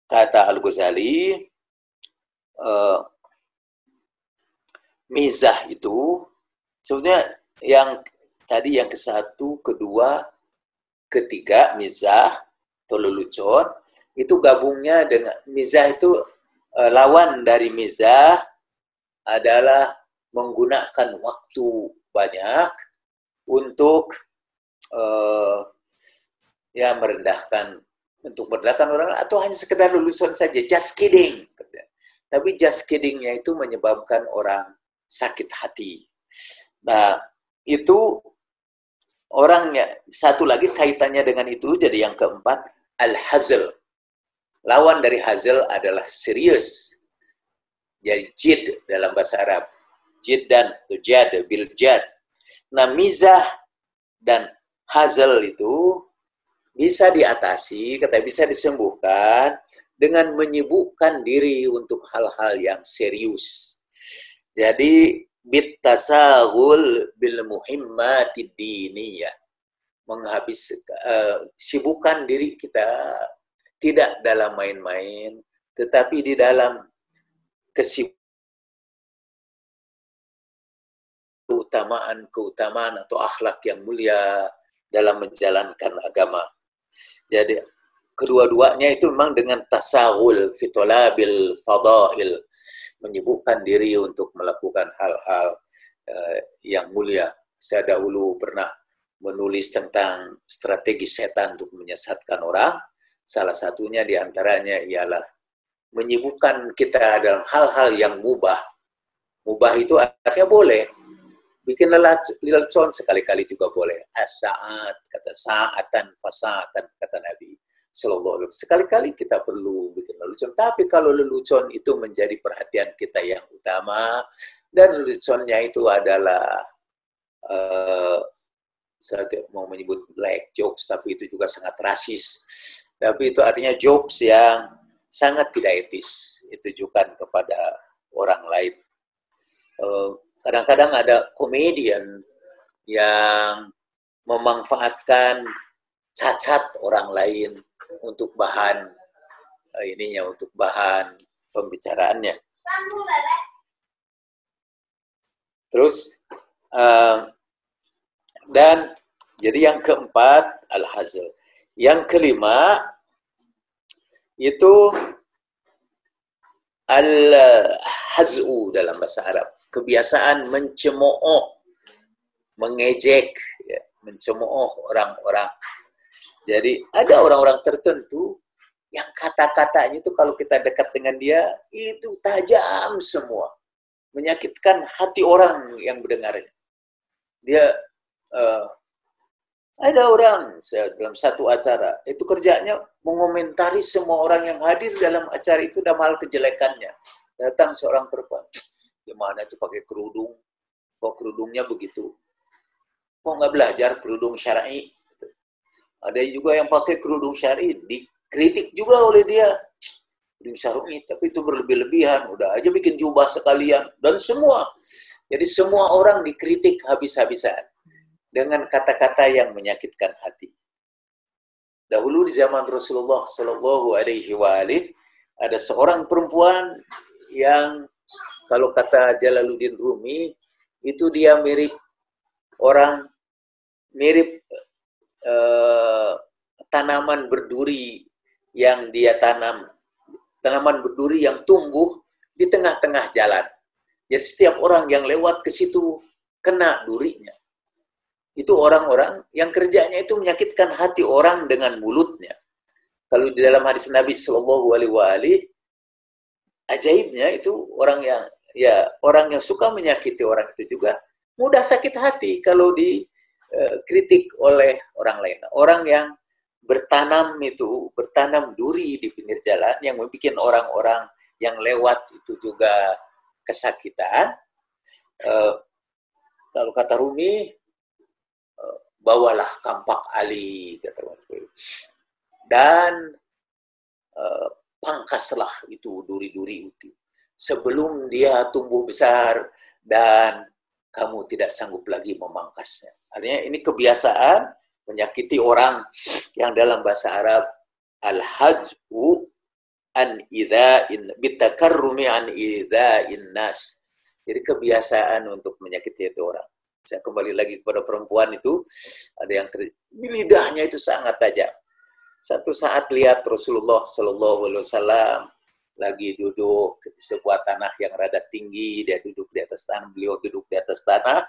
Kata Al-Ghazali, mizah itu sebenarnya yang tadi yang ke-1, kedua, ketiga, mizah atau lelucon, itu gabungnya dengan mizah itu lawan dari mizah adalah menggunakan waktu banyak untuk merendahkan, untuk merendahkan orang, atau hanya sekedar lelucon saja, just kidding. Tapi just kidding-nya itu menyebabkan orang sakit hati. Nah, itu orangnya. Satu lagi kaitannya dengan itu, jadi yang keempat, al-hazl. Lawan dari hazl adalah serius. Jadi jid dalam bahasa Arab. Jiddan, tujad, biljad. Nah, mizah dan hazl itu bisa diatasi, bisa disembuhkan dengan menyibukkan diri untuk hal-hal yang serius. Jadi, bitasahul bil muhimmatid diniyah. Sibukkan diri kita tidak dalam main-main, tetapi di dalam keutamaan atau akhlak yang mulia dalam menjalankan agama. Jadi kedua-duanya itu memang dengan tasahul fitolabil fadail, menyibukkan diri untuk melakukan hal-hal yang mulia. Saya dahulu pernah menulis tentang strategi setan untuk menyesatkan orang. Salah satunya diantaranya ialah menyibukkan kita dalam hal-hal yang mubah. Mubah itu artinya boleh. Bikin lelucon sekali-kali juga boleh. As-sa'at, kata sa'atan, fasa'atan, kata Nabi Sallallahu Alaihi Wasallam. Sekali-kali kita perlu bikin lelucon. Tapi kalau lelucon itu menjadi perhatian kita yang utama, dan leluconnya itu adalah, saya tidak mau menyebut black jokes, tapi itu juga sangat rasis. Tapi itu artinya jokes yang sangat tidak etis ditujukan kepada orang lain. Kadang-kadang ada komedian yang memanfaatkan cacat orang lain untuk bahan untuk bahan pembicaraannya. Terus dan jadi yang keempat al-hazl. Yang kelima itu al-haz'u dalam bahasa Arab. Kebiasaan mencemooh, mengejek, ya, mencemooh orang-orang. Jadi ada orang-orang tertentu yang kata-katanya itu kalau kita dekat dengan dia, itu tajam semua. Menyakitkan hati orang yang mendengarnya. Dia, ada orang dalam satu acara, itu kerjanya mengomentari semua orang yang hadir dalam acara itu dalam hal kejelekannya. Datang seorang perempuan, gimana itu pakai kerudung? Kok kerudungnya begitu? Kok nggak belajar kerudung syar'i? Ada juga yang pakai kerudung syar'i, dikritik juga oleh dia. Kerudung syar'i, tapi itu berlebih-lebihan. Udah aja bikin jubah sekalian. Dan semua. Jadi semua orang dikritik habis-habisan. Dengan kata-kata yang menyakitkan hati. Dahulu di zaman Rasulullah Sallallahu Alaihi Wasallam, ada seorang perempuan yang kalau kata Jalaluddin Rumi, itu dia mirip tanaman berduri yang dia tanam. Tanaman berduri yang tumbuh di tengah-tengah jalan. Jadi setiap orang yang lewat ke situ kena durinya. Itu orang-orang yang kerjanya itu menyakitkan hati orang dengan mulutnya. Kalau di dalam hadis Nabi Sallallahu Alaihi Wasallam, ajaibnya itu orang yang suka menyakiti orang itu juga mudah sakit hati kalau dikritik oleh orang lain. Orang yang bertanam duri di pinggir jalan yang membuat orang-orang yang lewat itu juga kesakitan. Kalau kata Rumi, bawalah kampak Ali, kata Rumi. Dan pangkaslah itu duri-duri itu sebelum dia tumbuh besar dan kamu tidak sanggup lagi memangkasnya. Artinya ini kebiasaan menyakiti orang yang dalam bahasa Arab al-haj'u an idza'in bitakarrumi an idza'in nas. Jadi kebiasaan untuk menyakiti itu orang. Saya kembali lagi kepada perempuan itu, ada yang lidahnya itu sangat tajam. Satu saat lihat Rasulullah Sallallahu Alaihi Wasallam lagi duduk di sebuah tanah yang rada tinggi, dia duduk di atas tanah, beliau duduk di atas tanah,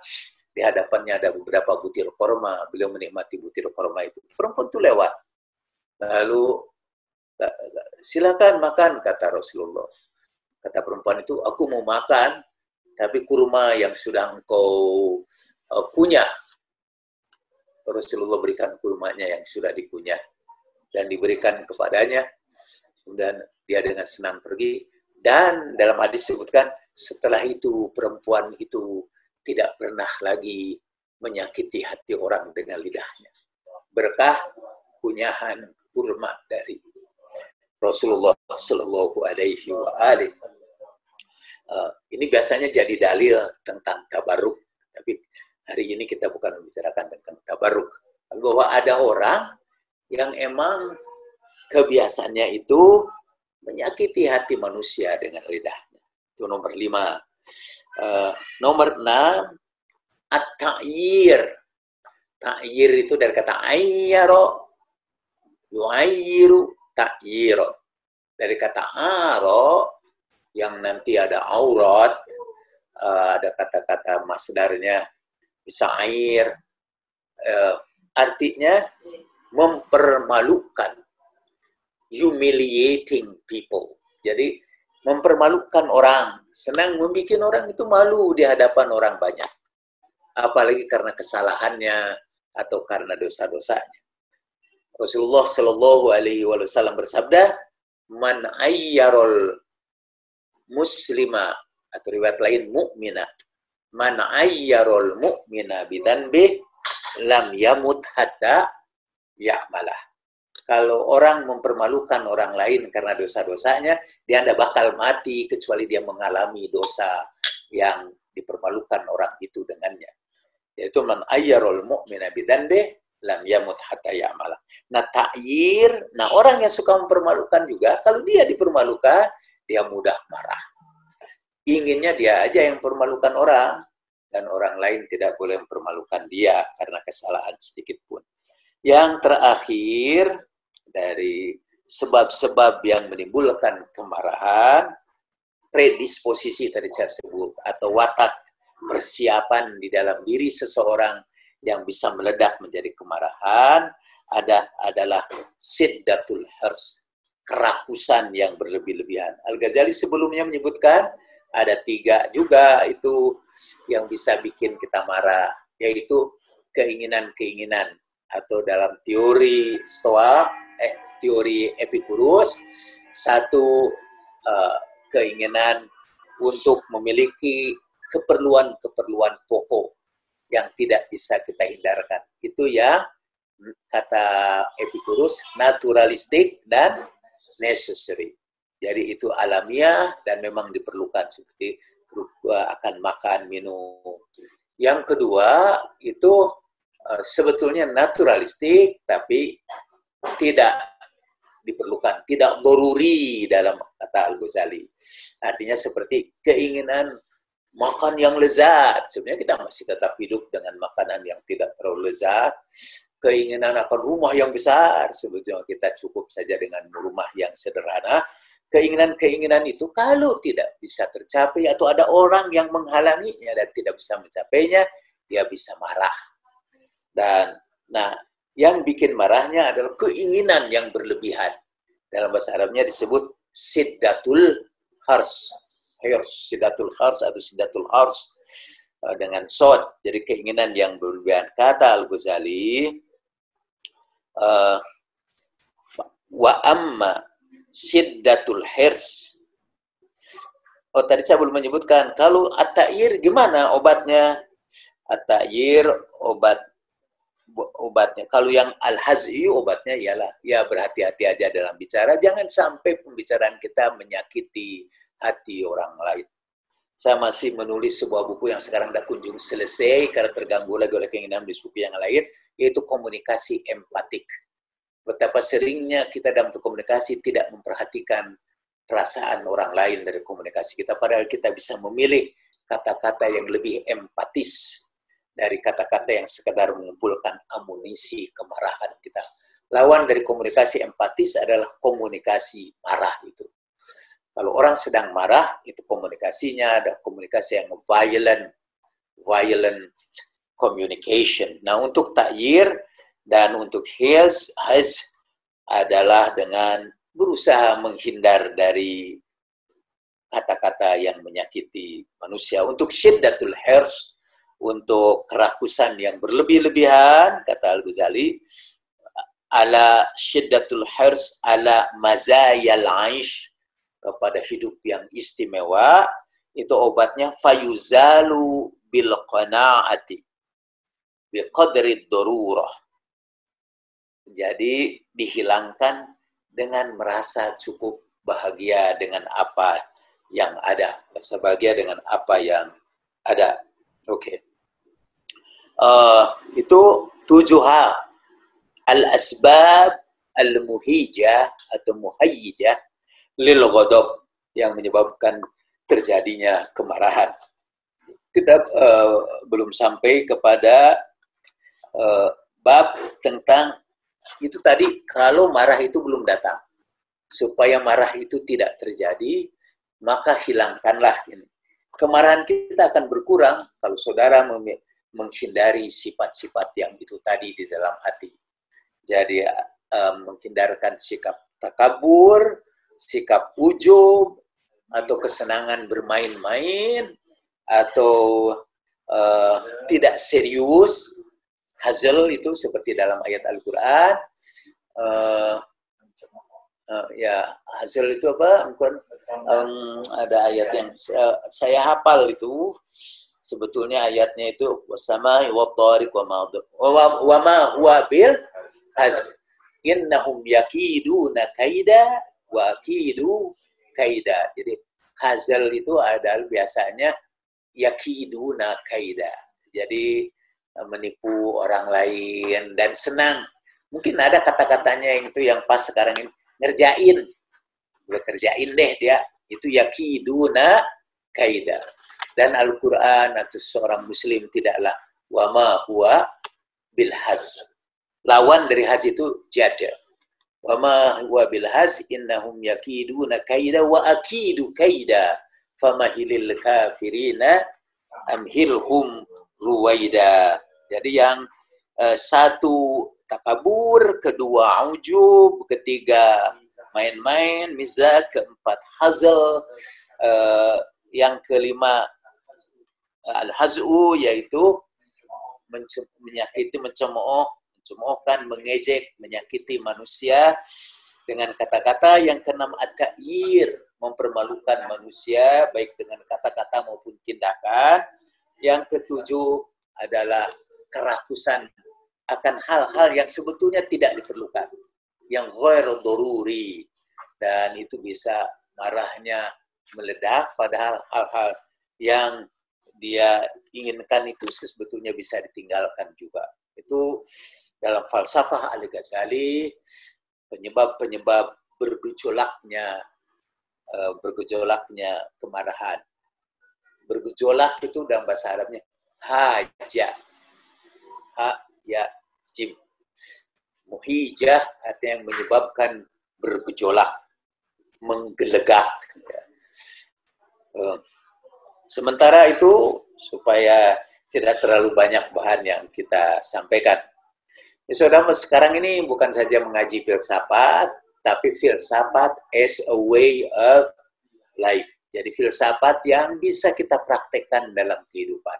di hadapannya ada beberapa butir korma, beliau menikmati butir korma itu. Perempuan itu lewat, lalu silakan makan, kata Rasulullah. Kata perempuan itu, aku mau makan, tapi kurma yang sudah engkau kunyah. Rasulullah berikan kurmanya yang sudah dikunyah dan diberikan kepadanya. kemudian dia dengan senang pergi. Dan dalam hadis disebutkan, setelah itu perempuan itu tidak pernah lagi menyakiti hati orang dengan lidahnya. Berkah kunyahan kurma dari Rasulullah Shallallahu Alaihi Wasallam. Ini biasanya jadi dalil tentang tabaruk, tapi hari ini kita bukan membicarakan tentang tabaruk. Bahwa ada orang yang emang kebiasaannya itu menyakiti hati manusia dengan lidahnya. Itu nomor 5. Nomor 6, at-ta'yir. Ta'yir itu dari kata ayyaro, yu'ayyiru ta'yiro. Dari kata aro, yang nanti ada aurat, ada kata-kata masdarnya, bisa air, artinya mempermalukan, humiliating people. Jadi mempermalukan orang, senang membuat orang itu malu di hadapan orang banyak. Apalagi karena kesalahannya atau karena dosa-dosanya. Rasulullah Shallallahu Alaihi Wasallam bersabda, "Man ayyarul muslima," atau riwayat lain mukmina, "man ayyarul mu'mina bidanbih lam yamut hatta ya'malah." Kalau orang mempermalukan orang lain karena dosa-dosanya, dia tidak bakal mati kecuali dia mengalami dosa yang dipermalukan orang itu dengannya. Yaitu man ayyarul mu'mina bidanbih lam yamut hatta ya'malah. Nah, ta'yir, orang yang suka mempermalukan juga, kalau dia dipermalukan, dia mudah marah. Inginnya dia aja yang mempermalukan orang, dan orang lain tidak boleh mempermalukan dia karena kesalahan sedikit pun. Yang terakhir, dari sebab-sebab yang menimbulkan kemarahan, predisposisi tadi saya sebut, atau watak persiapan di dalam diri seseorang yang bisa meledak menjadi kemarahan, adalah siddatul hirs, kerakusan yang berlebih-lebihan. Al-Ghazali sebelumnya menyebutkan ada 3 juga itu yang bisa bikin kita marah, yaitu keinginan-keinginan, atau dalam teori Stoa, teori Epikurus, 1 keinginan untuk memiliki keperluan-keperluan pokok yang tidak bisa kita hindarkan. Itu ya kata Epikurus, naturalistik dan necessary. Jadi itu alamiah dan memang diperlukan, seperti akan makan, minum. Yang kedua itu sebetulnya naturalistik tapi tidak diperlukan, tidak doruri dalam kata Al-Ghazali. Artinya seperti keinginan makan yang lezat. Sebenarnya kita masih tetap hidup dengan makanan yang tidak terlalu lezat. Keinginan akan rumah yang besar, sebetulnya kita cukup saja dengan rumah yang sederhana. Keinginan-keinginan itu kalau tidak bisa tercapai atau ada orang yang menghalanginya dan tidak bisa mencapainya, dia bisa marah. Dan yang bikin marahnya adalah keinginan yang berlebihan. Dalam bahasa Arabnya disebut siddatul hars. Siddatul hars atau siddatul hars dengan sod. Jadi keinginan yang berlebihan. Kata Al-Ghazali, wa amma siddatul hirs. Tadi saya belum menyebutkan. Kalau at-ta'yir gimana obatnya? At-ta'yir obatnya. Kalau yang al-haz'i obatnya ialah ya berhati-hati aja dalam bicara. Jangan sampai pembicaraan kita menyakiti hati orang lain. Saya masih menulis sebuah buku yang sekarang tidak kunjung selesai karena terganggu lagi oleh keinginan di buku yang lain, yaitu komunikasi empatik. Betapa seringnya kita dalam berkomunikasi tidak memperhatikan perasaan orang lain dari komunikasi kita, padahal kita bisa memilih kata-kata yang lebih empatis dari kata-kata yang sekedar mengumpulkan amunisi kemarahan kita. Lawan dari komunikasi empatis adalah komunikasi marah itu. Kalau orang sedang marah, itu komunikasinya ada komunikasi yang violent communication. Nah, untuk ta'yir dan untuk his adalah dengan berusaha menghindar dari kata-kata yang menyakiti manusia. Untuk syiddatul hirs, untuk kerakusan yang berlebih-lebihan, kata Al-Ghazali, ala syiddatul hirs ala mazayal aish, kepada hidup yang istimewa, itu obatnya fayuzalu bil qanaati biqadri darurah. Jadi dihilangkan dengan merasa cukup bahagia dengan apa yang ada, merasa bahagia dengan apa yang ada. Oke. Itu 7 hal. Al-asbab al-muhijah atau muhayyijah lil ghadab, yang menyebabkan terjadinya kemarahan. Kita belum sampai kepada bab tentang itu tadi, kalau marah itu belum datang. Supaya marah itu tidak terjadi, maka hilangkanlah ini. Kemarahan kita akan berkurang kalau saudara menghindari sifat-sifat yang itu tadi di dalam hati. Jadi menghindarkan sikap takabur, sikap ujub, atau kesenangan bermain-main, atau tidak serius, hazal itu seperti dalam ayat Al-Quran. Ya, hazal itu apa? Ada ayat yang saya hafal itu. Sebetulnya ayatnya itu wasama wa tariq wa ma huwa bil haz innahum yakiduna kaida wa akidu kaida. Jadi hazal itu adalah biasanya yakiduna kaida. Jadi menipu orang lain dan senang. Mungkin ada kata-katanya yang itu yang pas sekarang ini, ngerjain. Gue kerjain deh dia. Itu yakiduna kaida. Dan Al-Quran atau seorang muslim tidaklah wama huwa bilhaz. Lawan dari haz itu jada. Wama huwa bilhaz innahum yakiduna kaida wa akidu kaida famahilil kafirina amhilhum ruwaida. Jadi yang satu takabur, kedua ujub, ketiga main-main, mizah, keempat hazal, yang kelima al-haz'u, yaitu menyakiti, mencemoohkan, mengejek, menyakiti manusia dengan kata-kata. Yang keenam at-ta'yir, mempermalukan manusia baik dengan kata-kata maupun tindakan. Yang ketujuh adalah kerakusan akan hal-hal yang sebetulnya tidak diperlukan, yang ghairu daruri, dan itu bisa marahnya meledak, padahal hal-hal yang dia inginkan itu sebetulnya bisa ditinggalkan juga. Itu dalam falsafah Al-Ghazali, penyebab-penyebab bergejolaknya kemarahan. Bergejolak itu dalam bahasa Arabnya haja, ha ya jim. Muhijah artinya yang menyebabkan bergejolak, menggelegak. Sementara itu, supaya tidak terlalu banyak bahan yang kita sampaikan, ya, saudara, sekarang ini bukan saja mengaji filsafat, tapi filsafat as a way of life. Jadi filsafat yang bisa kita praktekkan dalam kehidupan.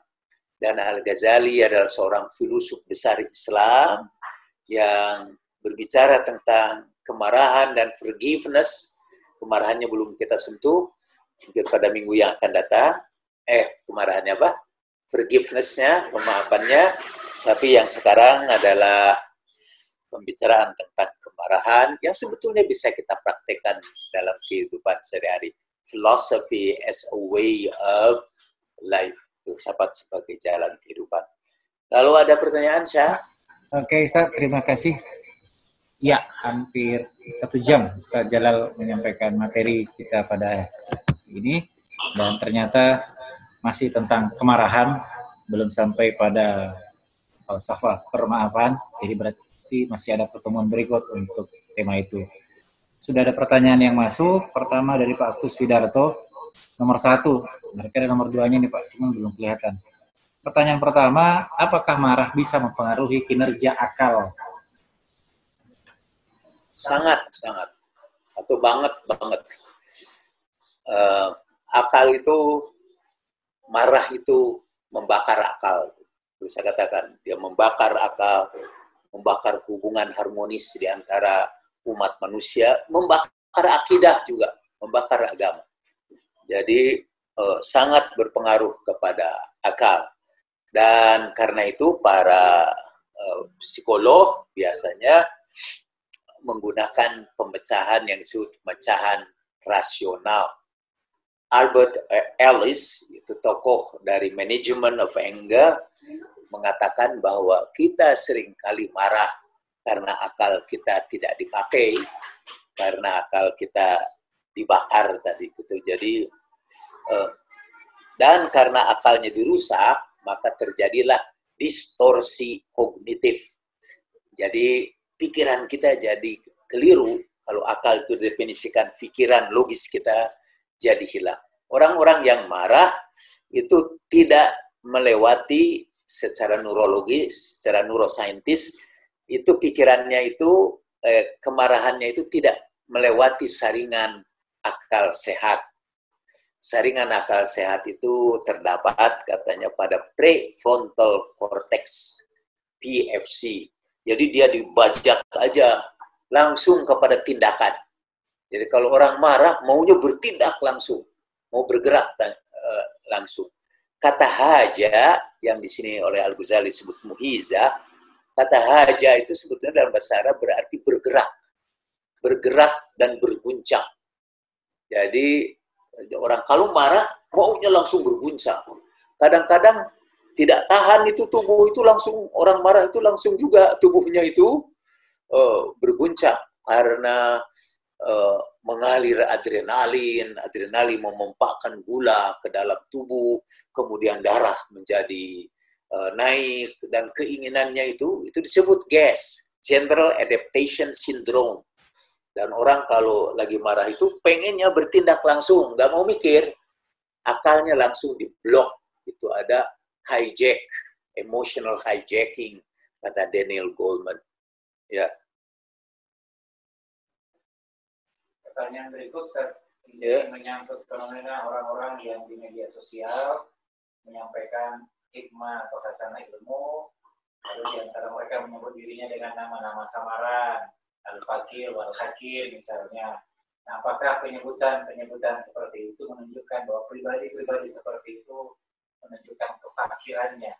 Dan Al-Ghazali adalah seorang filosof besar Islam yang berbicara tentang kemarahan dan forgiveness. Kemarahannya belum kita sentuh, mungkin pada minggu yang akan datang. Kemarahannya apa? Forgiveness-nya, pemaafannya. Tapi yang sekarang adalah pembicaraan tentang kemarahan yang sebetulnya bisa kita praktekkan dalam kehidupan sehari-hari. Philosophy as a way of life. Filsafat sebagai jalan kehidupan. Lalu ada pertanyaan, Syah? Oke, Ustaz, terima kasih. Ya, hampir 1 jam Ustaz Jalal menyampaikan materi kita pada ini, dan ternyata masih tentang kemarahan, belum sampai pada falsafah permaafan. Jadi berarti masih ada pertemuan berikut untuk tema itu. Sudah ada pertanyaan yang masuk. Pertama dari Pak Agus Widarto, nomor 1. Mereka ada nomor 2-nya nih Pak, cuma belum kelihatan. Pertanyaan pertama, apakah marah bisa mempengaruhi kinerja akal? Sangat. Atau banget. Akal itu, marah itu membakar akal. Bisa katakan, dia membakar akal, membakar hubungan harmonis di antara umat manusia, membakar akidah juga, membakar agama. Jadi sangat berpengaruh kepada akal. Dan karena itu para psikolog biasanya menggunakan pemecahan yang disebut pemecahan rasional. Albert Ellis, itu tokoh dari Management of Anger, mengatakan bahwa kita seringkali marah karena akal kita tidak dipakai, karena akal kita dibakar tadi gitu. Jadi dan karena akalnya dirusak, maka terjadilah distorsi kognitif. Jadi pikiran kita jadi keliru. Kalau akal itu didefinisikan pikiran logis kita jadi hilang. Orang-orang yang marah itu tidak melewati secara neurologis, secara neurosaintis, itu pikirannya itu, kemarahannya itu tidak melewati saringan akal sehat. Saringan akal sehat itu terdapat katanya pada prefrontal cortex, PFC. Jadi dia dibajak aja langsung kepada tindakan. Jadi kalau orang marah maunya bertindak langsung, mau bergerak langsung. Kata haja yang di sini oleh Al-Ghazali disebut muhiza, kata haja itu sebetulnya dalam bahasa Arab berarti bergerak. Bergerak dan berguncang. Jadi orang kalau marah maunya langsung berguncang. Kadang-kadang tidak tahan itu tubuh itu langsung, orang marah itu langsung juga tubuhnya itu berguncang karena mengalir adrenalin memompakkan gula ke dalam tubuh, kemudian darah menjadi naik, dan keinginannya itu disebut GAS, General Adaptation Syndrome. Dan orang kalau lagi marah itu pengennya bertindak langsung, nggak mau mikir, akalnya langsung diblok. Itu ada hijack, emotional hijacking, kata Daniel Goleman. Ya. Pertanyaan berikut, ini menyangkut fenomena orang-orang yang di media sosial menyampaikan hikmah atau hasanah ilmu, lalu di antara mereka menyebut dirinya dengan nama-nama samaran, Al-Fakir, Wal-Hakir misalnya. Nah, apakah penyebutan seperti itu menunjukkan bahwa pribadi-pribadi seperti itu menunjukkan kefakirannya?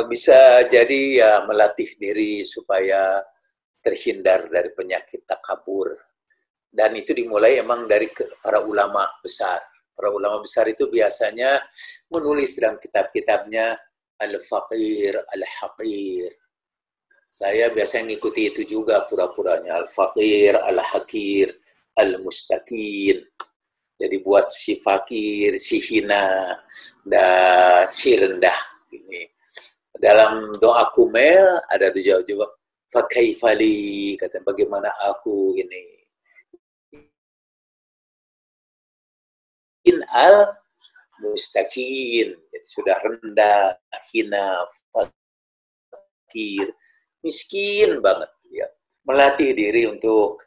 Bisa jadi ya melatih diri supaya terhindar dari penyakit takabur. Dan itu dimulai emang dari para ulama besar. Para ulama besar itu biasanya menulis dalam kitab-kitabnya Al-Fakir, Al-Hakir. Saya biasanya ngikuti itu juga pura-puranya. Al-Fakir, Al-Hakir, Al-Mustaqin. Jadi buat si fakir, si hina, dan si rendah. Ini. Dalam doa kumel ada dijawab, fakaifali, kata bagaimana aku ini. In al-mustaqin, sudah rendah, hina, fakir, miskin banget. Ya. Melatih diri untuk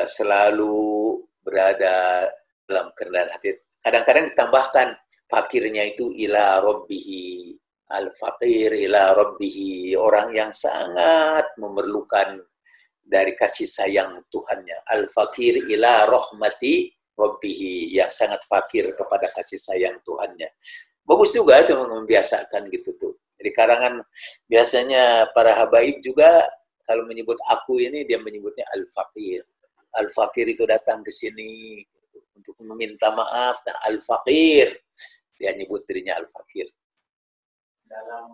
selalu berada dalam kerendahan hati. Kadang-kadang ditambahkan fakirnya itu ila rabbihi, al-fakir ila rabbihi, orang yang sangat memerlukan dari kasih sayang Tuhannya. Al-fakir ila rahmati rabbihi, yang sangat fakir kepada kasih sayang Tuhannya. Bagus juga itu membiasakan gitu tuh. Di karangan biasanya para habaib juga kalau menyebut aku ini dia menyebutnya al-fakir. Al-fakir itu datang ke sini untuk meminta maaf, dan al-fakir dia nyebut dirinya al-fakir. Dalam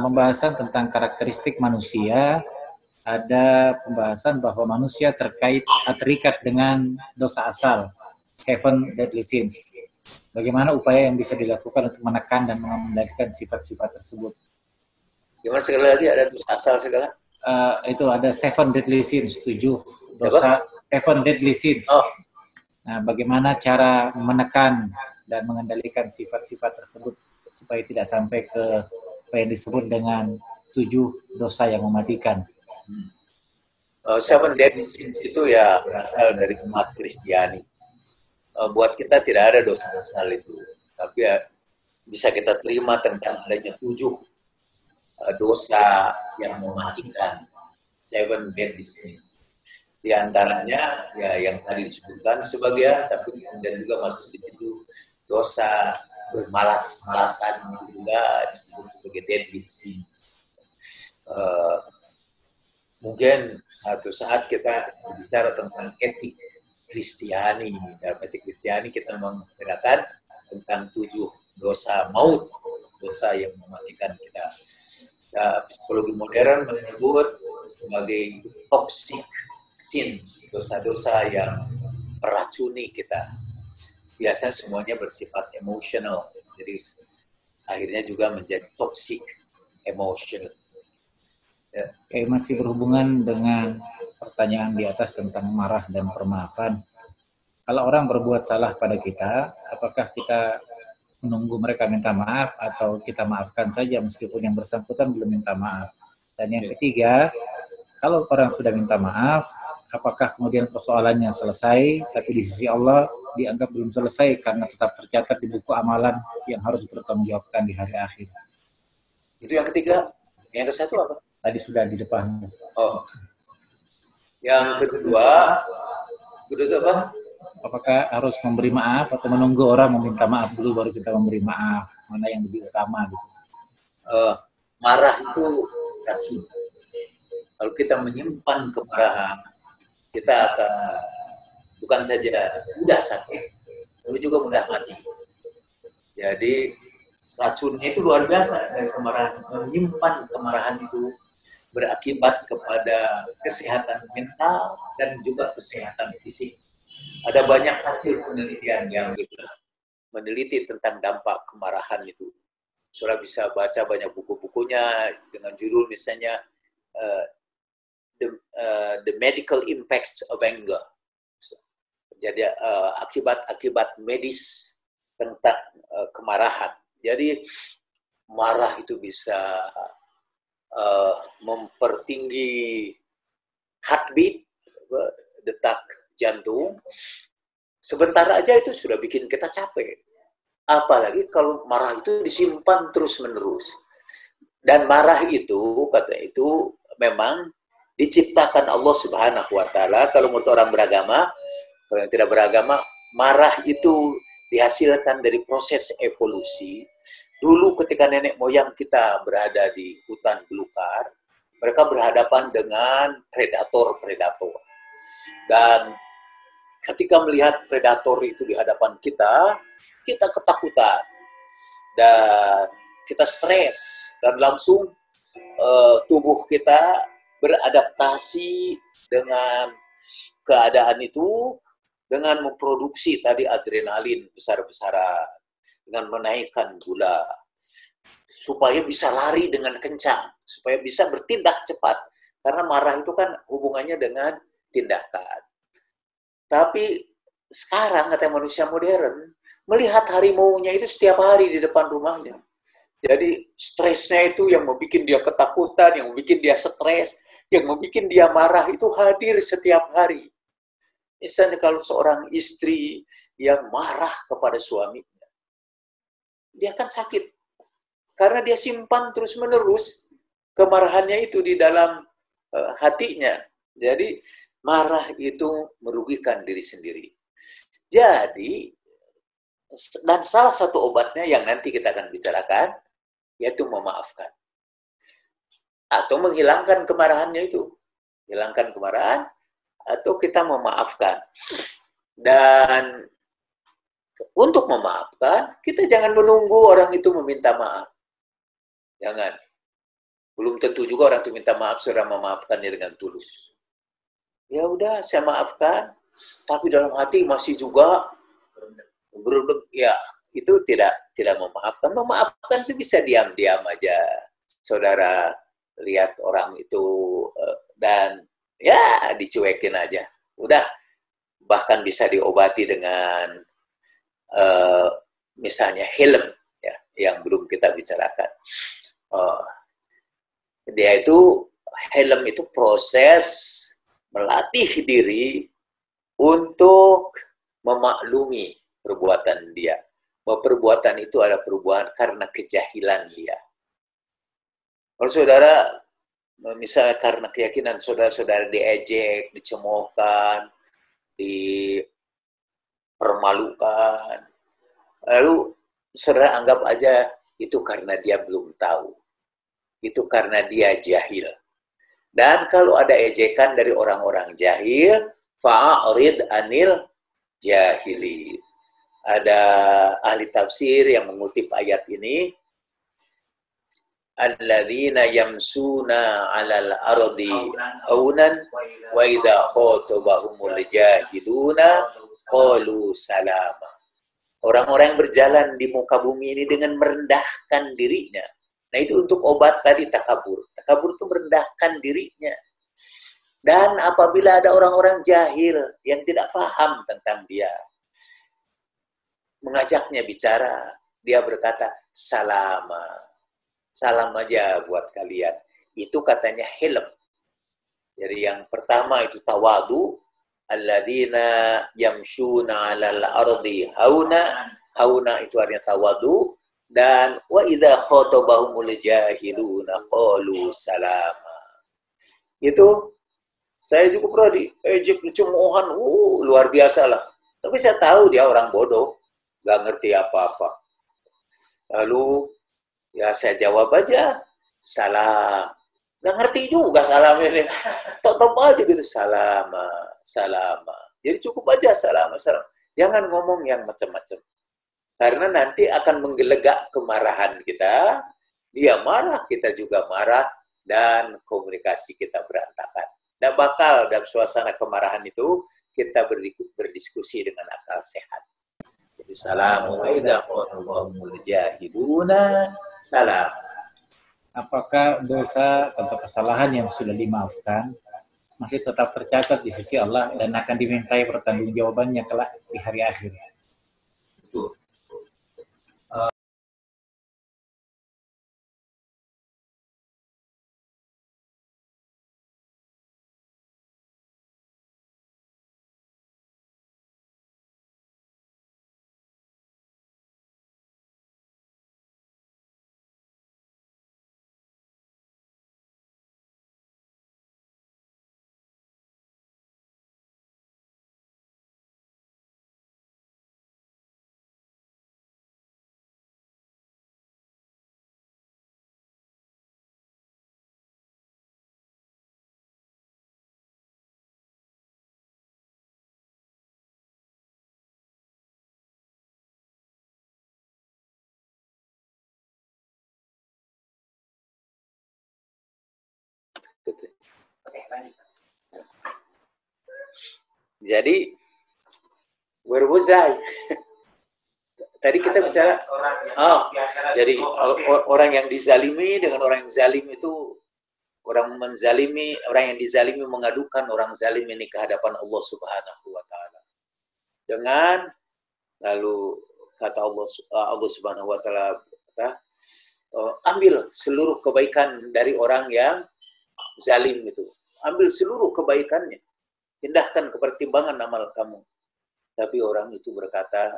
pembahasan tentang karakteristik manusia, ada pembahasan bahwa manusia terikat dengan dosa asal, 7 deadly sins. Bagaimana upaya yang bisa dilakukan untuk menekan dan mengendalikan sifat-sifat tersebut? Gimana sekali lagi, ada dosa asal segala? Itu ada 7 deadly sins, 7 dosa, 7 deadly sins. Oh. Nah, bagaimana cara menekan dan mengendalikan sifat-sifat tersebut supaya tidak sampai ke apa yang disebut dengan 7 dosa yang mematikan? 7 deadly sins itu ya berasal dari umat Kristiani. Buat kita tidak ada dosa asal itu, tapi ya bisa kita terima tentang adanya 7 dosa yang mematikan, 7 deadly sins. Di antaranya ya yang tadi disebutkan sebagian, tapi kemudian juga masuk di situ dosa bermalas-malasan juga disebut sebagai deadly sins. Mungkin suatu saat kita bicara tentang etik Kristiani. Dalam etik Kristiani kita membicarakan tentang 7 dosa maut, dosa yang mematikan kita. Psikologi modern menyebut sebagai toxic sins, dosa-dosa yang meracuni kita. Biasanya semuanya bersifat emosional, jadi akhirnya juga menjadi toxic emotion. Ya. Masih berhubungan dengan pertanyaan di atas tentang marah dan permaafan. Kalau orang berbuat salah pada kita, apakah kita menunggu mereka minta maaf atau kita maafkan saja meskipun yang bersangkutan belum minta maaf? Dan yang ketiga, kalau orang sudah minta maaf, apakah kemudian persoalannya selesai, tapi di sisi Allah dianggap belum selesai karena tetap tercatat di buku amalan yang harus bertanggungjawabkan di hari akhir? Itu yang ketiga. Yang ke-1 apa? Tadi sudah di depan. Oh. Yang kedua itu apa? Apakah harus memberi maaf atau menunggu orang meminta maaf dulu baru kita memberi maaf? Mana yang lebih utama gitu? Marah itu racun. Kalau kita menyimpan kemarahan, kita akan bukan saja mudah sakit, tapi juga mudah mati. Jadi racunnya itu luar biasa dari kemarahan. Menyimpan kemarahan itu berakibat kepada kesehatan mental dan juga kesehatan fisik. Ada banyak hasil penelitian yang meneliti tentang dampak kemarahan itu. Saudara bisa baca banyak buku-bukunya dengan judul misalnya The Medical Impacts of Anger. Jadi akibat medis tentang kemarahan. Jadi marah itu bisa mempertinggi heartbeat, detak jantung. Sebentar aja itu sudah bikin kita capek. Apalagi kalau marah itu disimpan terus-menerus. Dan marah itu, kata itu, memang diciptakan Allah Subhanahu wa Ta'ala. Kalau menurut orang beragama, kalau yang tidak beragama, marah itu dihasilkan dari proses evolusi. Dulu ketika nenek moyang kita berada di hutan belukar, mereka berhadapan dengan predator-predator. Dan ketika melihat predator itu di hadapan kita, kita ketakutan dan kita stres dan langsung tubuh kita beradaptasi dengan keadaan itu dengan memproduksi tadi adrenalin besar-besaran, dengan menaikkan gula supaya bisa lari dengan kencang, supaya bisa bertindak cepat, karena marah itu kan hubungannya dengan tindakan. Tapi sekarang kata manusia modern melihat harimaunya itu setiap hari di depan rumahnya. Jadi stresnya itu yang membuat dia ketakutan, yang membuat dia stres, yang membuat dia marah itu hadir setiap hari. Misalnya kalau seorang istri yang marah kepada suaminya, dia akan sakit. Karena dia simpan terus-menerus kemarahannya itu di dalam hatinya. Jadi marah itu merugikan diri sendiri. Jadi, dan salah satu obatnya yang nanti kita akan bicarakan, yaitu memaafkan. Atau menghilangkan kemarahannya itu. Hilangkan kemarahan, atau kita memaafkan. Dan untuk memaafkan, kita jangan menunggu orang itu meminta maaf. Jangan. Belum tentu juga orang itu minta maaf, saudara memaafkannya dengan tulus. Ya udah, saya maafkan, tapi dalam hati masih juga berunduk, ya itu tidak memaafkan. Memaafkan itu bisa diam-diam aja. Saudara lihat orang itu dan ya dicuekin aja. Udah, bahkan bisa diobati dengan misalnya helm ya, yang belum kita bicarakan. Dia itu helm itu proses melatih diri untuk memaklumi perbuatan dia. bahwa perbuatan itu adalah perbuatan karena kejahilan dia. Kalau saudara, misalnya karena keyakinan saudara-saudara diejek, dicemoohkan, dipermalukan, lalu saudara anggap aja itu karena dia belum tahu. Itu karena dia jahil. Dan kalau ada ejekan dari orang-orang jahil, fa'arid anil jahili. Ada ahli tafsir yang mengutip ayat ini, alladzina yamsuna 'alal ardi aunan wa idza khatabahumul jahiluna qalu salama. Orang-orang yang berjalan di muka bumi ini dengan merendahkan dirinya. Nah, itu untuk obat tadi takabur. Takabur itu merendahkan dirinya. Dan apabila ada orang-orang jahil yang tidak paham tentang dia, mengajaknya bicara, dia berkata, salama. Salam aja buat kalian. Itu katanya hilm. Jadi yang pertama itu tawadu. Alladzina yamshuna 'alal ardi hauna. Hauna itu artinya tawadu. Dan wa idza khatabahumul jahiluna qalu salama. Itu saya juga pernah diejek cemoohan, luar biasa lah. Tapi saya tahu dia orang bodoh, nggak ngerti apa-apa. Lalu ya saya jawab aja, salam. Nggak ngerti juga salam ini. Tok-tok aja gitu, salama, salama. Jadi cukup aja salama, salam. Jangan ngomong yang macam-macam. Karena nanti akan menggelegak kemarahan kita. Dia marah, kita juga marah. Dan komunikasi kita berantakan. Dan bakal dalam suasana kemarahan itu, kita berdiskusi dengan akal sehat. Jadi, salam. Apakah dosa atau kesalahan yang sudah dimaafkan masih tetap tercatat di sisi Allah dan akan dimintai pertanggungjawabannya kelak di hari akhir? Betul. Jadi berbuzai. Tadi kita bicara, jadi orang yang dizalimi dengan orang yang zalim itu, orang menzalimi, orang yang dizalimi mengadukan orang zalim ini ke hadapan Allah Subhanahu wa taala. Dengan lalu kata Allah Subhanahu wa taala, ambil seluruh kebaikan dari orang yang zalim itu. Ambil seluruh kebaikannya. Pindahkan ke pertimbangan amal kamu. Tapi orang itu berkata,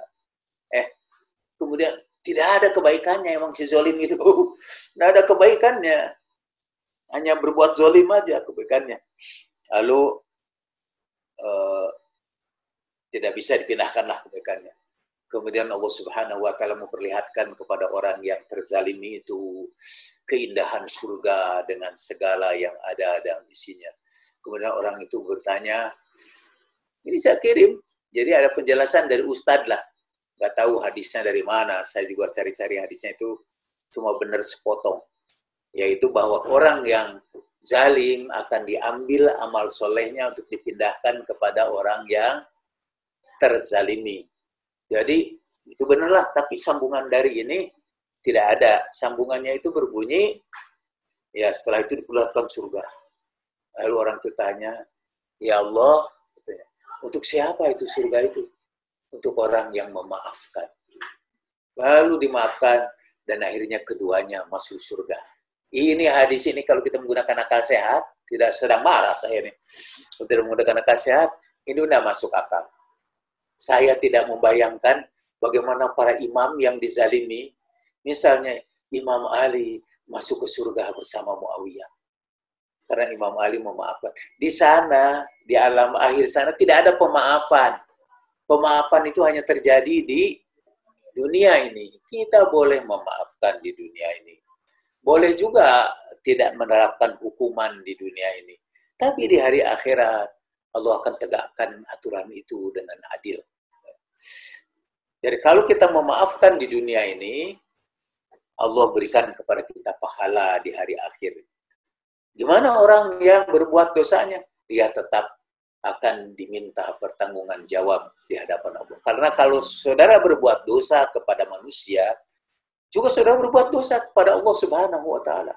kemudian tidak ada kebaikannya emang si zolim itu. Tidak ada kebaikannya. Hanya berbuat zolim aja kebaikannya. Lalu tidak bisa dipindahkanlah kebaikannya. Kemudian Allah Subhanahu wa taala memperlihatkan kepada orang yang terzalimi itu keindahan surga dengan segala yang ada dalam isinya. Kemudian orang itu bertanya, ini saya kirim. Jadi ada penjelasan dari Ustadz lah. Nggak tahu hadisnya dari mana. Saya juga cari-cari hadisnya itu cuma benar sepotong. Yaitu bahwa orang yang zalim akan diambil amal solehnya untuk dipindahkan kepada orang yang terzalimi. Jadi itu benarlah, tapi sambungan dari ini tidak ada. Sambungannya itu berbunyi, ya setelah itu diperlihatkan surga. Lalu orang itu tanya, ya Allah, untuk siapa itu surga itu? Untuk orang yang memaafkan. Lalu dimaafkan, dan akhirnya keduanya masuk surga. Ini hadis ini kalau kita menggunakan akal sehat, tidak sedang marah saya ini. Kalau tidak menggunakan akal sehat, ini sudah masuk akal. Saya tidak membayangkan bagaimana para imam yang dizalimi. Misalnya Imam Ali masuk ke surga bersama Muawiyah. Karena Imam Ali memaafkan. Di sana, di alam akhir sana tidak ada pemaafan. Pemaafan itu hanya terjadi di dunia ini. Kita boleh memaafkan di dunia ini. Boleh juga tidak menerapkan hukuman di dunia ini. Tapi di hari akhirat, Allah akan tegakkan aturan itu dengan adil. Jadi kalau kita memaafkan di dunia ini, Allah berikan kepada kita pahala di hari akhir. Gimana orang yang berbuat dosanya? Dia tetap akan diminta pertanggungan jawab di hadapan Allah. Karena kalau saudara berbuat dosa kepada manusia, juga saudara berbuat dosa kepada Allah Subhanahu wa Ta'ala.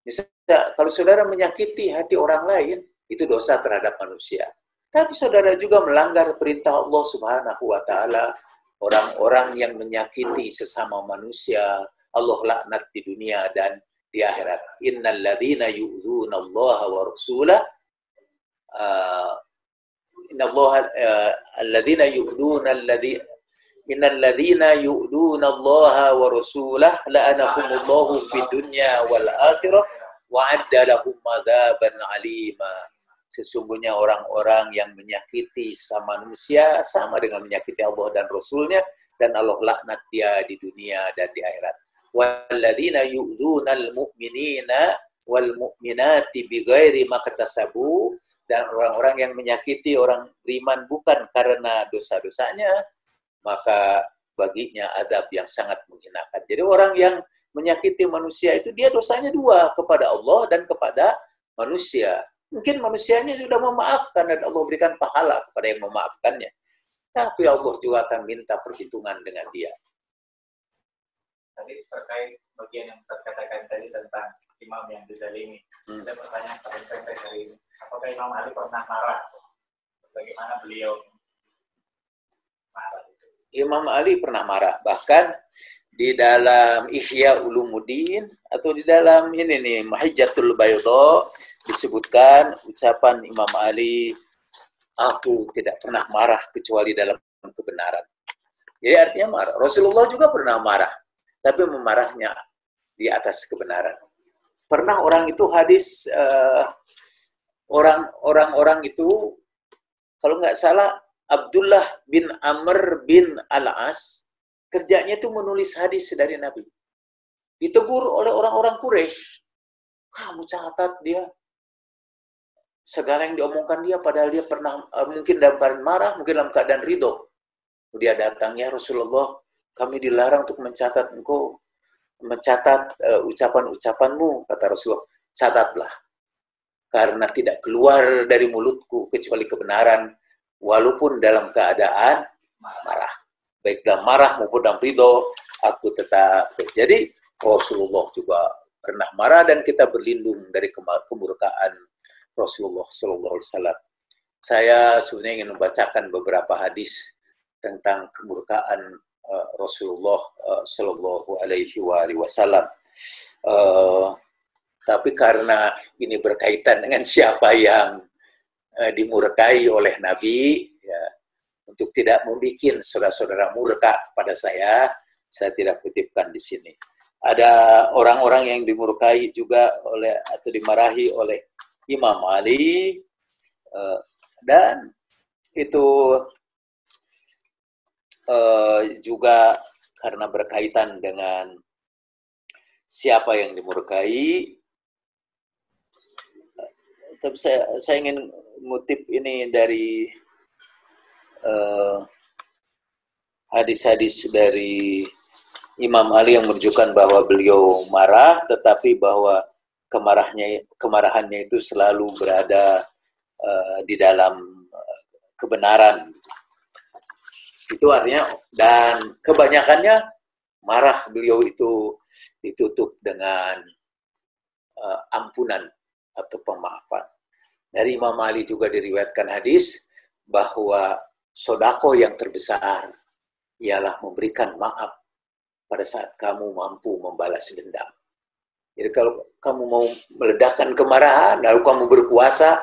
Misalnya, kalau saudara menyakiti hati orang lain, itu dosa terhadap manusia. Tapi saudara juga melanggar perintah Allah Subhanahu wa Ta'ala. Orang-orang yang menyakiti sesama manusia, Allah laknat di dunia dan di akhirat. Innal ladzina yu'dzuna Allah wa rasulah innallaha alladzina yu'dzuna innal ladzina yu'dzuna Allah wa rasulah la'anahumullahu fid dunya wal akhirah wa 'adda lahum 'adzaban 'alima. Sesungguhnya orang-orang yang menyakiti sama manusia sama dengan menyakiti Allah dan Rasulnya, dan Allah laknat dia di dunia dan di akhirat. Walladzina yu'dzunal mu'minina wal mu'minati bighairi maktasabu, dan orang-orang yang menyakiti orang beriman bukan karena dosa-dosanya, maka baginya azab yang sangat menghinakan. Jadi orang yang menyakiti manusia itu dia dosanya dua, kepada Allah dan kepada manusia. Mungkin manusianya sudah memaafkan dan Allah berikan pahala kepada yang memaafkannya. Tapi Allah juga akan minta perhitungan dengan dia. Tadi terkait bagian yang Ustaz katakan tadi tentang imam yang dizalimi. Ada pertanyaan paling pendek hari ini. Apakah Imam Ali pernah marah? Bagaimana beliau marah? Imam Ali pernah marah. Bahkan di dalam Ihya Ulumuddin atau di dalam ini nih Mahijjatul Bayadha disebutkan ucapan Imam Ali, aku tidak pernah marah kecuali dalam kebenaran. Jadi artinya marah. Rasulullah juga pernah marah, tapi memarahnya di atas kebenaran. Pernah orang itu hadis orang-orang itu, kalau nggak salah Abdullah bin Amr bin Al-As, kerjanya itu menulis hadis dari Nabi. Ditegur oleh orang-orang Quraisy. Kamu catat dia. Segala yang diomongkan dia, padahal dia pernah, mungkin dalam keadaan marah, mungkin dalam keadaan ridho. Dia datang, ya Rasulullah, kami dilarang untuk mencatat engkau, mencatat ucapan-ucapanmu, kata Rasulullah. Catatlah. Karena tidak keluar dari mulutku kecuali kebenaran, walaupun dalam keadaan marah. Baik dalam marah maupun dalam ridho, aku tetap. Jadi Rasulullah juga pernah marah dan kita berlindung dari kemurkaan Rasulullah Sallallahu Alaihi Wasallam. Saya sebenarnya ingin membacakan beberapa hadis tentang kemurkaan Rasulullah Sallallahu Alaihi Wasallam. Tapi karena ini berkaitan dengan siapa yang dimurkai oleh Nabi, ya, untuk tidak membuat saudara-saudara murka kepada saya tidak kutipkan di sini. Ada orang-orang yang dimurkai juga oleh atau dimarahi oleh Imam Ali, dan itu juga karena berkaitan dengan siapa yang dimurkai. Tapi saya ingin mengutip ini dari hadis-hadis dari Imam Ali yang menunjukkan bahwa beliau marah, tetapi bahwa kemarahannya itu selalu berada di dalam kebenaran. Itu artinya, dan kebanyakannya marah beliau itu ditutup dengan ampunan atau pemaafan. Dari Imam Ali juga diriwayatkan hadis bahwa sedekah yang terbesar ialah memberikan maaf pada saat kamu mampu membalas dendam. Jadi kalau kamu mau meledakkan kemarahan, lalu kamu berkuasa,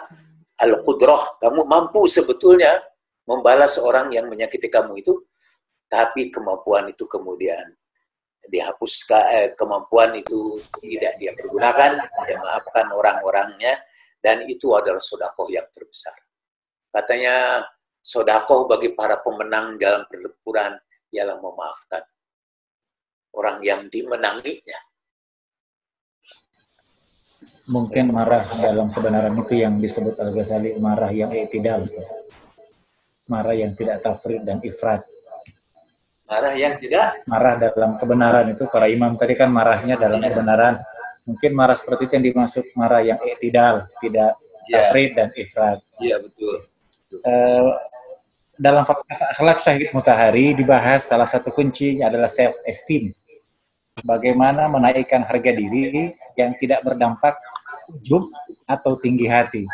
al-qudrah, kamu mampu sebetulnya membalas orang yang menyakiti kamu itu, tapi kemampuan itu kemudian dihapuskan, kemampuan itu tidak dia pergunakan, dia maafkan orang-orangnya, dan itu adalah sedekah yang terbesar. Katanya sedekah bagi para pemenang dalam pertempuran ialah memaafkan orang yang dimenanginya. Mungkin marah dalam kebenaran itu yang disebut Al-Ghazali marah yang i'tidal, Ustaz. Marah yang tidak tafrid dan ifrat. Marah yang tidak? Marah dalam kebenaran itu, para imam tadi kan marahnya dalam kebenaran. Mungkin marah seperti itu yang dimaksud marah yang i'tidal, tidak tafrid dan ifrat. Iya, betul. Dalam akhlak Syahid Mutahari dibahas salah satu kunci adalah self-esteem. Bagaimana menaikkan harga diri yang tidak berdampak ujub atau tinggi hati.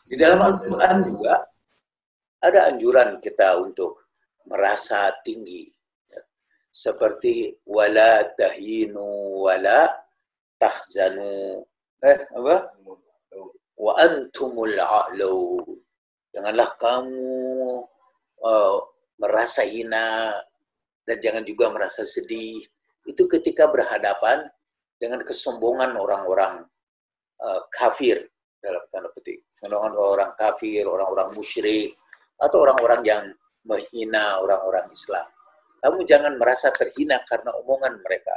Di dalam Al-Quran juga ada anjuran kita untuk merasa tinggi, seperti wala tahinu wala tahzanu wa antumul a'lau. Janganlah kamu merasa hina dan jangan juga merasa sedih. Itu ketika berhadapan dengan kesombongan orang-orang kafir, dalam tanda petik, orang-orang kafir, orang-orang musyrik, atau orang-orang yang menghina orang-orang Islam. Kamu jangan merasa terhina karena omongan mereka.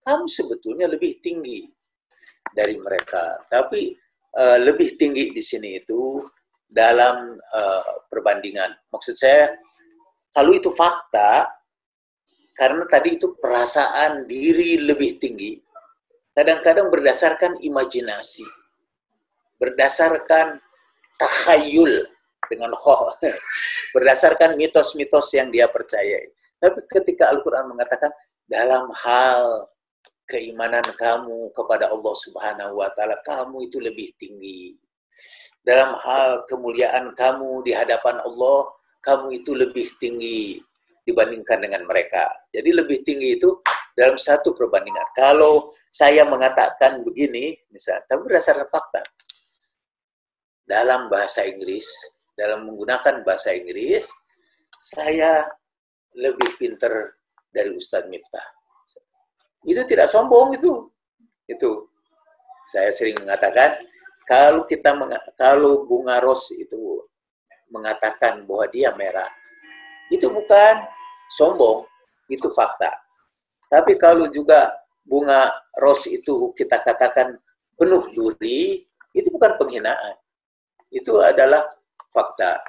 Kamu sebetulnya lebih tinggi dari mereka. Tapi lebih tinggi di sini itu dalam perbandingan. Maksud saya, kalau itu fakta, karena tadi itu perasaan diri lebih tinggi, kadang-kadang berdasarkan imajinasi, berdasarkan takhayul, dengan berdasarkan mitos-mitos yang dia percayai. Tapi ketika Al-Quran mengatakan dalam hal keimanan kamu kepada Allah Subhanahu wa Ta'ala, kamu itu lebih tinggi. Dalam hal kemuliaan kamu di hadapan Allah, kamu itu lebih tinggi dibandingkan dengan mereka. Jadi lebih tinggi itu dalam satu perbandingan. Kalau saya mengatakan begini, misalnya, tapi berdasarkan fakta, dalam bahasa Inggris, dalam menggunakan bahasa Inggris, saya lebih pinter dari Ustadz Miftah. Itu tidak sombong itu. Itu saya sering mengatakan, kalau bunga ros itu mengatakan bahwa dia merah, itu bukan sombong, itu fakta. Tapi kalau juga bunga ros itu kita katakan penuh duri, itu bukan penghinaan. Itu adalah fakta.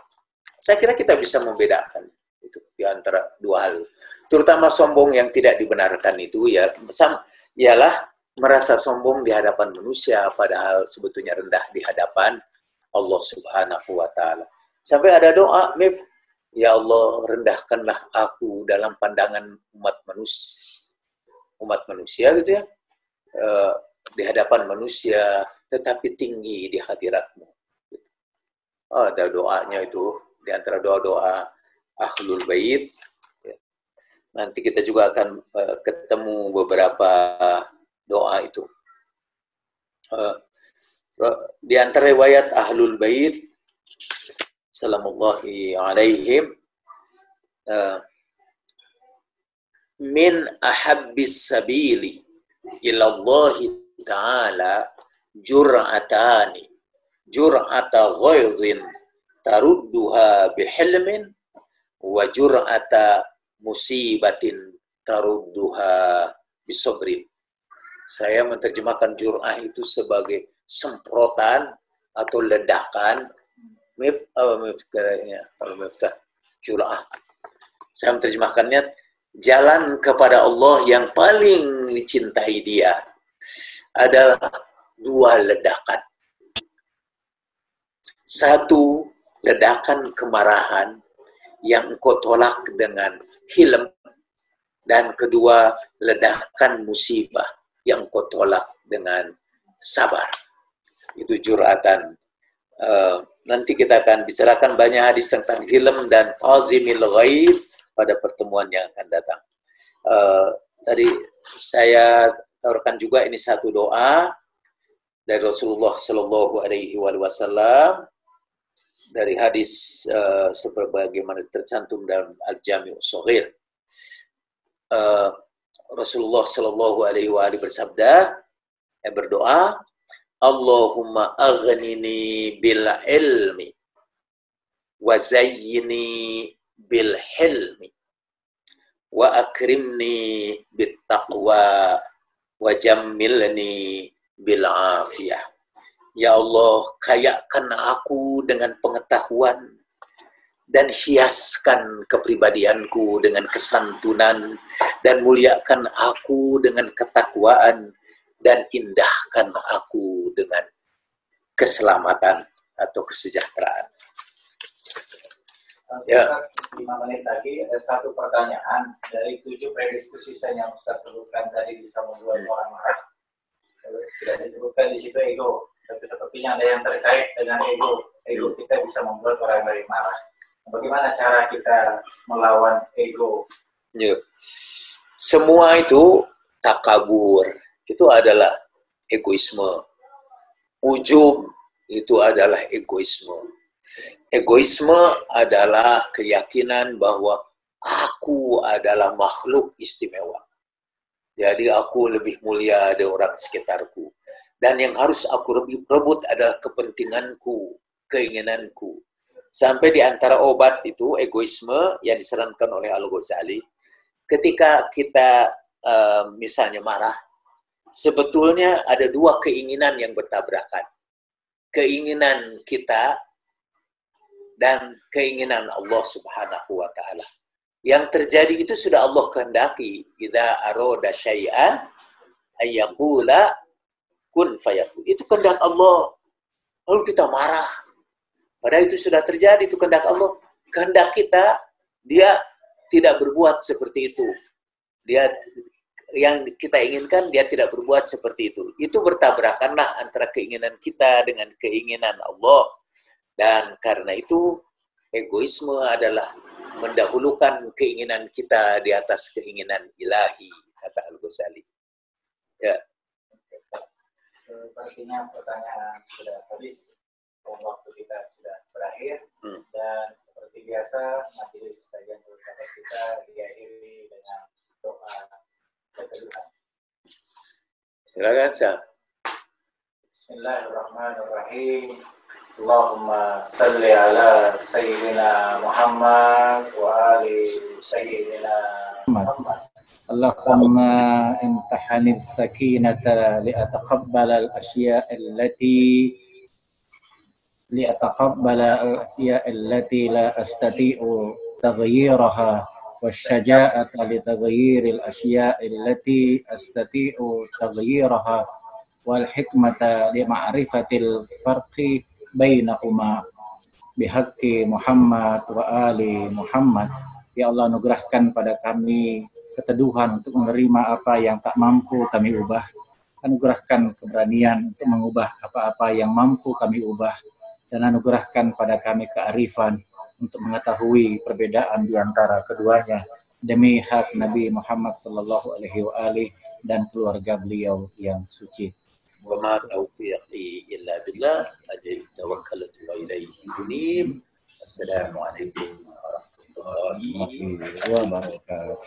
Saya kira kita bisa membedakan itu di antara dua hal. Terutama sombong yang tidak dibenarkan itu ialah merasa sombong di hadapan manusia, padahal sebetulnya rendah di hadapan Allah Subhanahu wa Ta'ala. Sampai ada doa, ya Allah, rendahkanlah aku dalam pandangan umat manusia gitu ya, di hadapan manusia, tetapi tinggi di hadiratmu. Ada doanya itu, di antara doa-doa Ahlul Bait. Nanti kita juga akan ketemu beberapa doa itu. Di antara riwayat Ahlul Bait, salamullahi alaihim, min ahabbis sabili ilallahi ta'ala jur'atani, jur'ata ghaidhin tarudduha bihilmin wa jur'ata musibatin tarudduha bisabrin. Saya menerjemahkan jur'ah itu sebagai semprotan atau ledakan. Jur'ah. Saya menerjemahkannya jalan kepada Allah yang paling dicintai dia adalah dua ledakan. Satu, ledakan kemarahan yang engkau tolak dengan hilm, dan kedua, ledakan musibah yang engkau tolak dengan sabar. Itu jur'atan. Nanti kita akan bicarakan banyak hadis tentang hilm dan azimil ghaib pada pertemuan yang akan datang. Tadi saya tawarkan juga ini satu doa dari Rasulullah Shallallahu Alaihi Wasallam. dari hadis sebagaimana tercantum dalam Al-Jami' Shaghir. Rasulullah Shallallahu Alaihi Wasallam bersabda, berdoa, Allahumma aghnini bil ilmi wa zayyini bil hilmi wa akrimni bit taqwa wa jammilni bil afiyah. Ya Allah, kayakan aku dengan pengetahuan dan hiaskan kepribadianku dengan kesantunan dan muliakan aku dengan ketakwaan dan indahkan aku dengan keselamatan atau kesejahteraan. Ya. 5 menit lagi ada satu pertanyaan dari 7 predisposisi yang Ustaz sebutkan tadi bisa membuat orang marah. Tidak disebutkan di situ ego, tapi sepertinya ada yang terkait dengan ego. Ego kita bisa membuat orang lain marah. Bagaimana cara kita melawan ego? Ya. Semua itu takabur, itu adalah egoisme. Ujub itu adalah egoisme. Egoisme adalah keyakinan bahwa aku adalah makhluk istimewa. Jadi aku lebih mulia dari orang sekitarku. Dan yang harus aku rebut adalah kepentinganku, keinginanku. Sampai di antara obat itu, egoisme yang disarankan oleh Al-Ghazali, ketika kita misalnya marah, sebetulnya ada 2 keinginan yang bertabrakan. Keinginan kita dan keinginan Allah Subhanahu wa Ta'ala. Yang terjadi itu sudah Allah kehendaki. Idza arada syai'an ayyaqula kun fayakun. Itu kehendak Allah. Lalu kita marah. Padahal itu sudah terjadi, itu kehendak Allah. Kehendak kita, dia tidak berbuat seperti itu. Dia yang kita inginkan, dia tidak berbuat seperti itu. Itu bertabrakanlah antara keinginan kita dengan keinginan Allah. Dan karena itu, egoisme adalah mendahulukan keinginan kita di atas keinginan ilahi, kata Al-Ghazali. Ya. Sepertinya pertanyaan sudah habis, waktu kita sudah berakhir, dan seperti biasa, majelis kajian filsafat kita diakhiri dengan doa keteduhan. Silakan, Syah. Bismillahirrahmanirrahim. Allahumma salli ala Sayyidina Muhammad wa ali Sayyidina Muhammad. Allahumma imtahanil sakinata li'ataqabbala al-asya' allati la astati'u taghyiraha wasyaja'ata li taghyiril asya'i allati astati'u taghyiraha wal hikmata li ma'rifatil farqi bainahuma bihaqqi Muhammad wa ali Muhammad. Ya Allah, anugerahkan pada kami keteduhan untuk menerima apa yang tak mampu kami ubah. Anugerahkan keberanian untuk mengubah apa-apa yang mampu kami ubah. Dan anugerahkan pada kami kearifan untuk mengetahui perbedaan di antara keduanya. Demi hak Nabi Muhammad sallallahu alaihi wa alihi dan keluarga beliau yang suci. Wa ma taufiqi illa billah, alayhi tawakkaltu wa ilayhi unib. Assalamualaikum warahmatullahi wabarakatuh.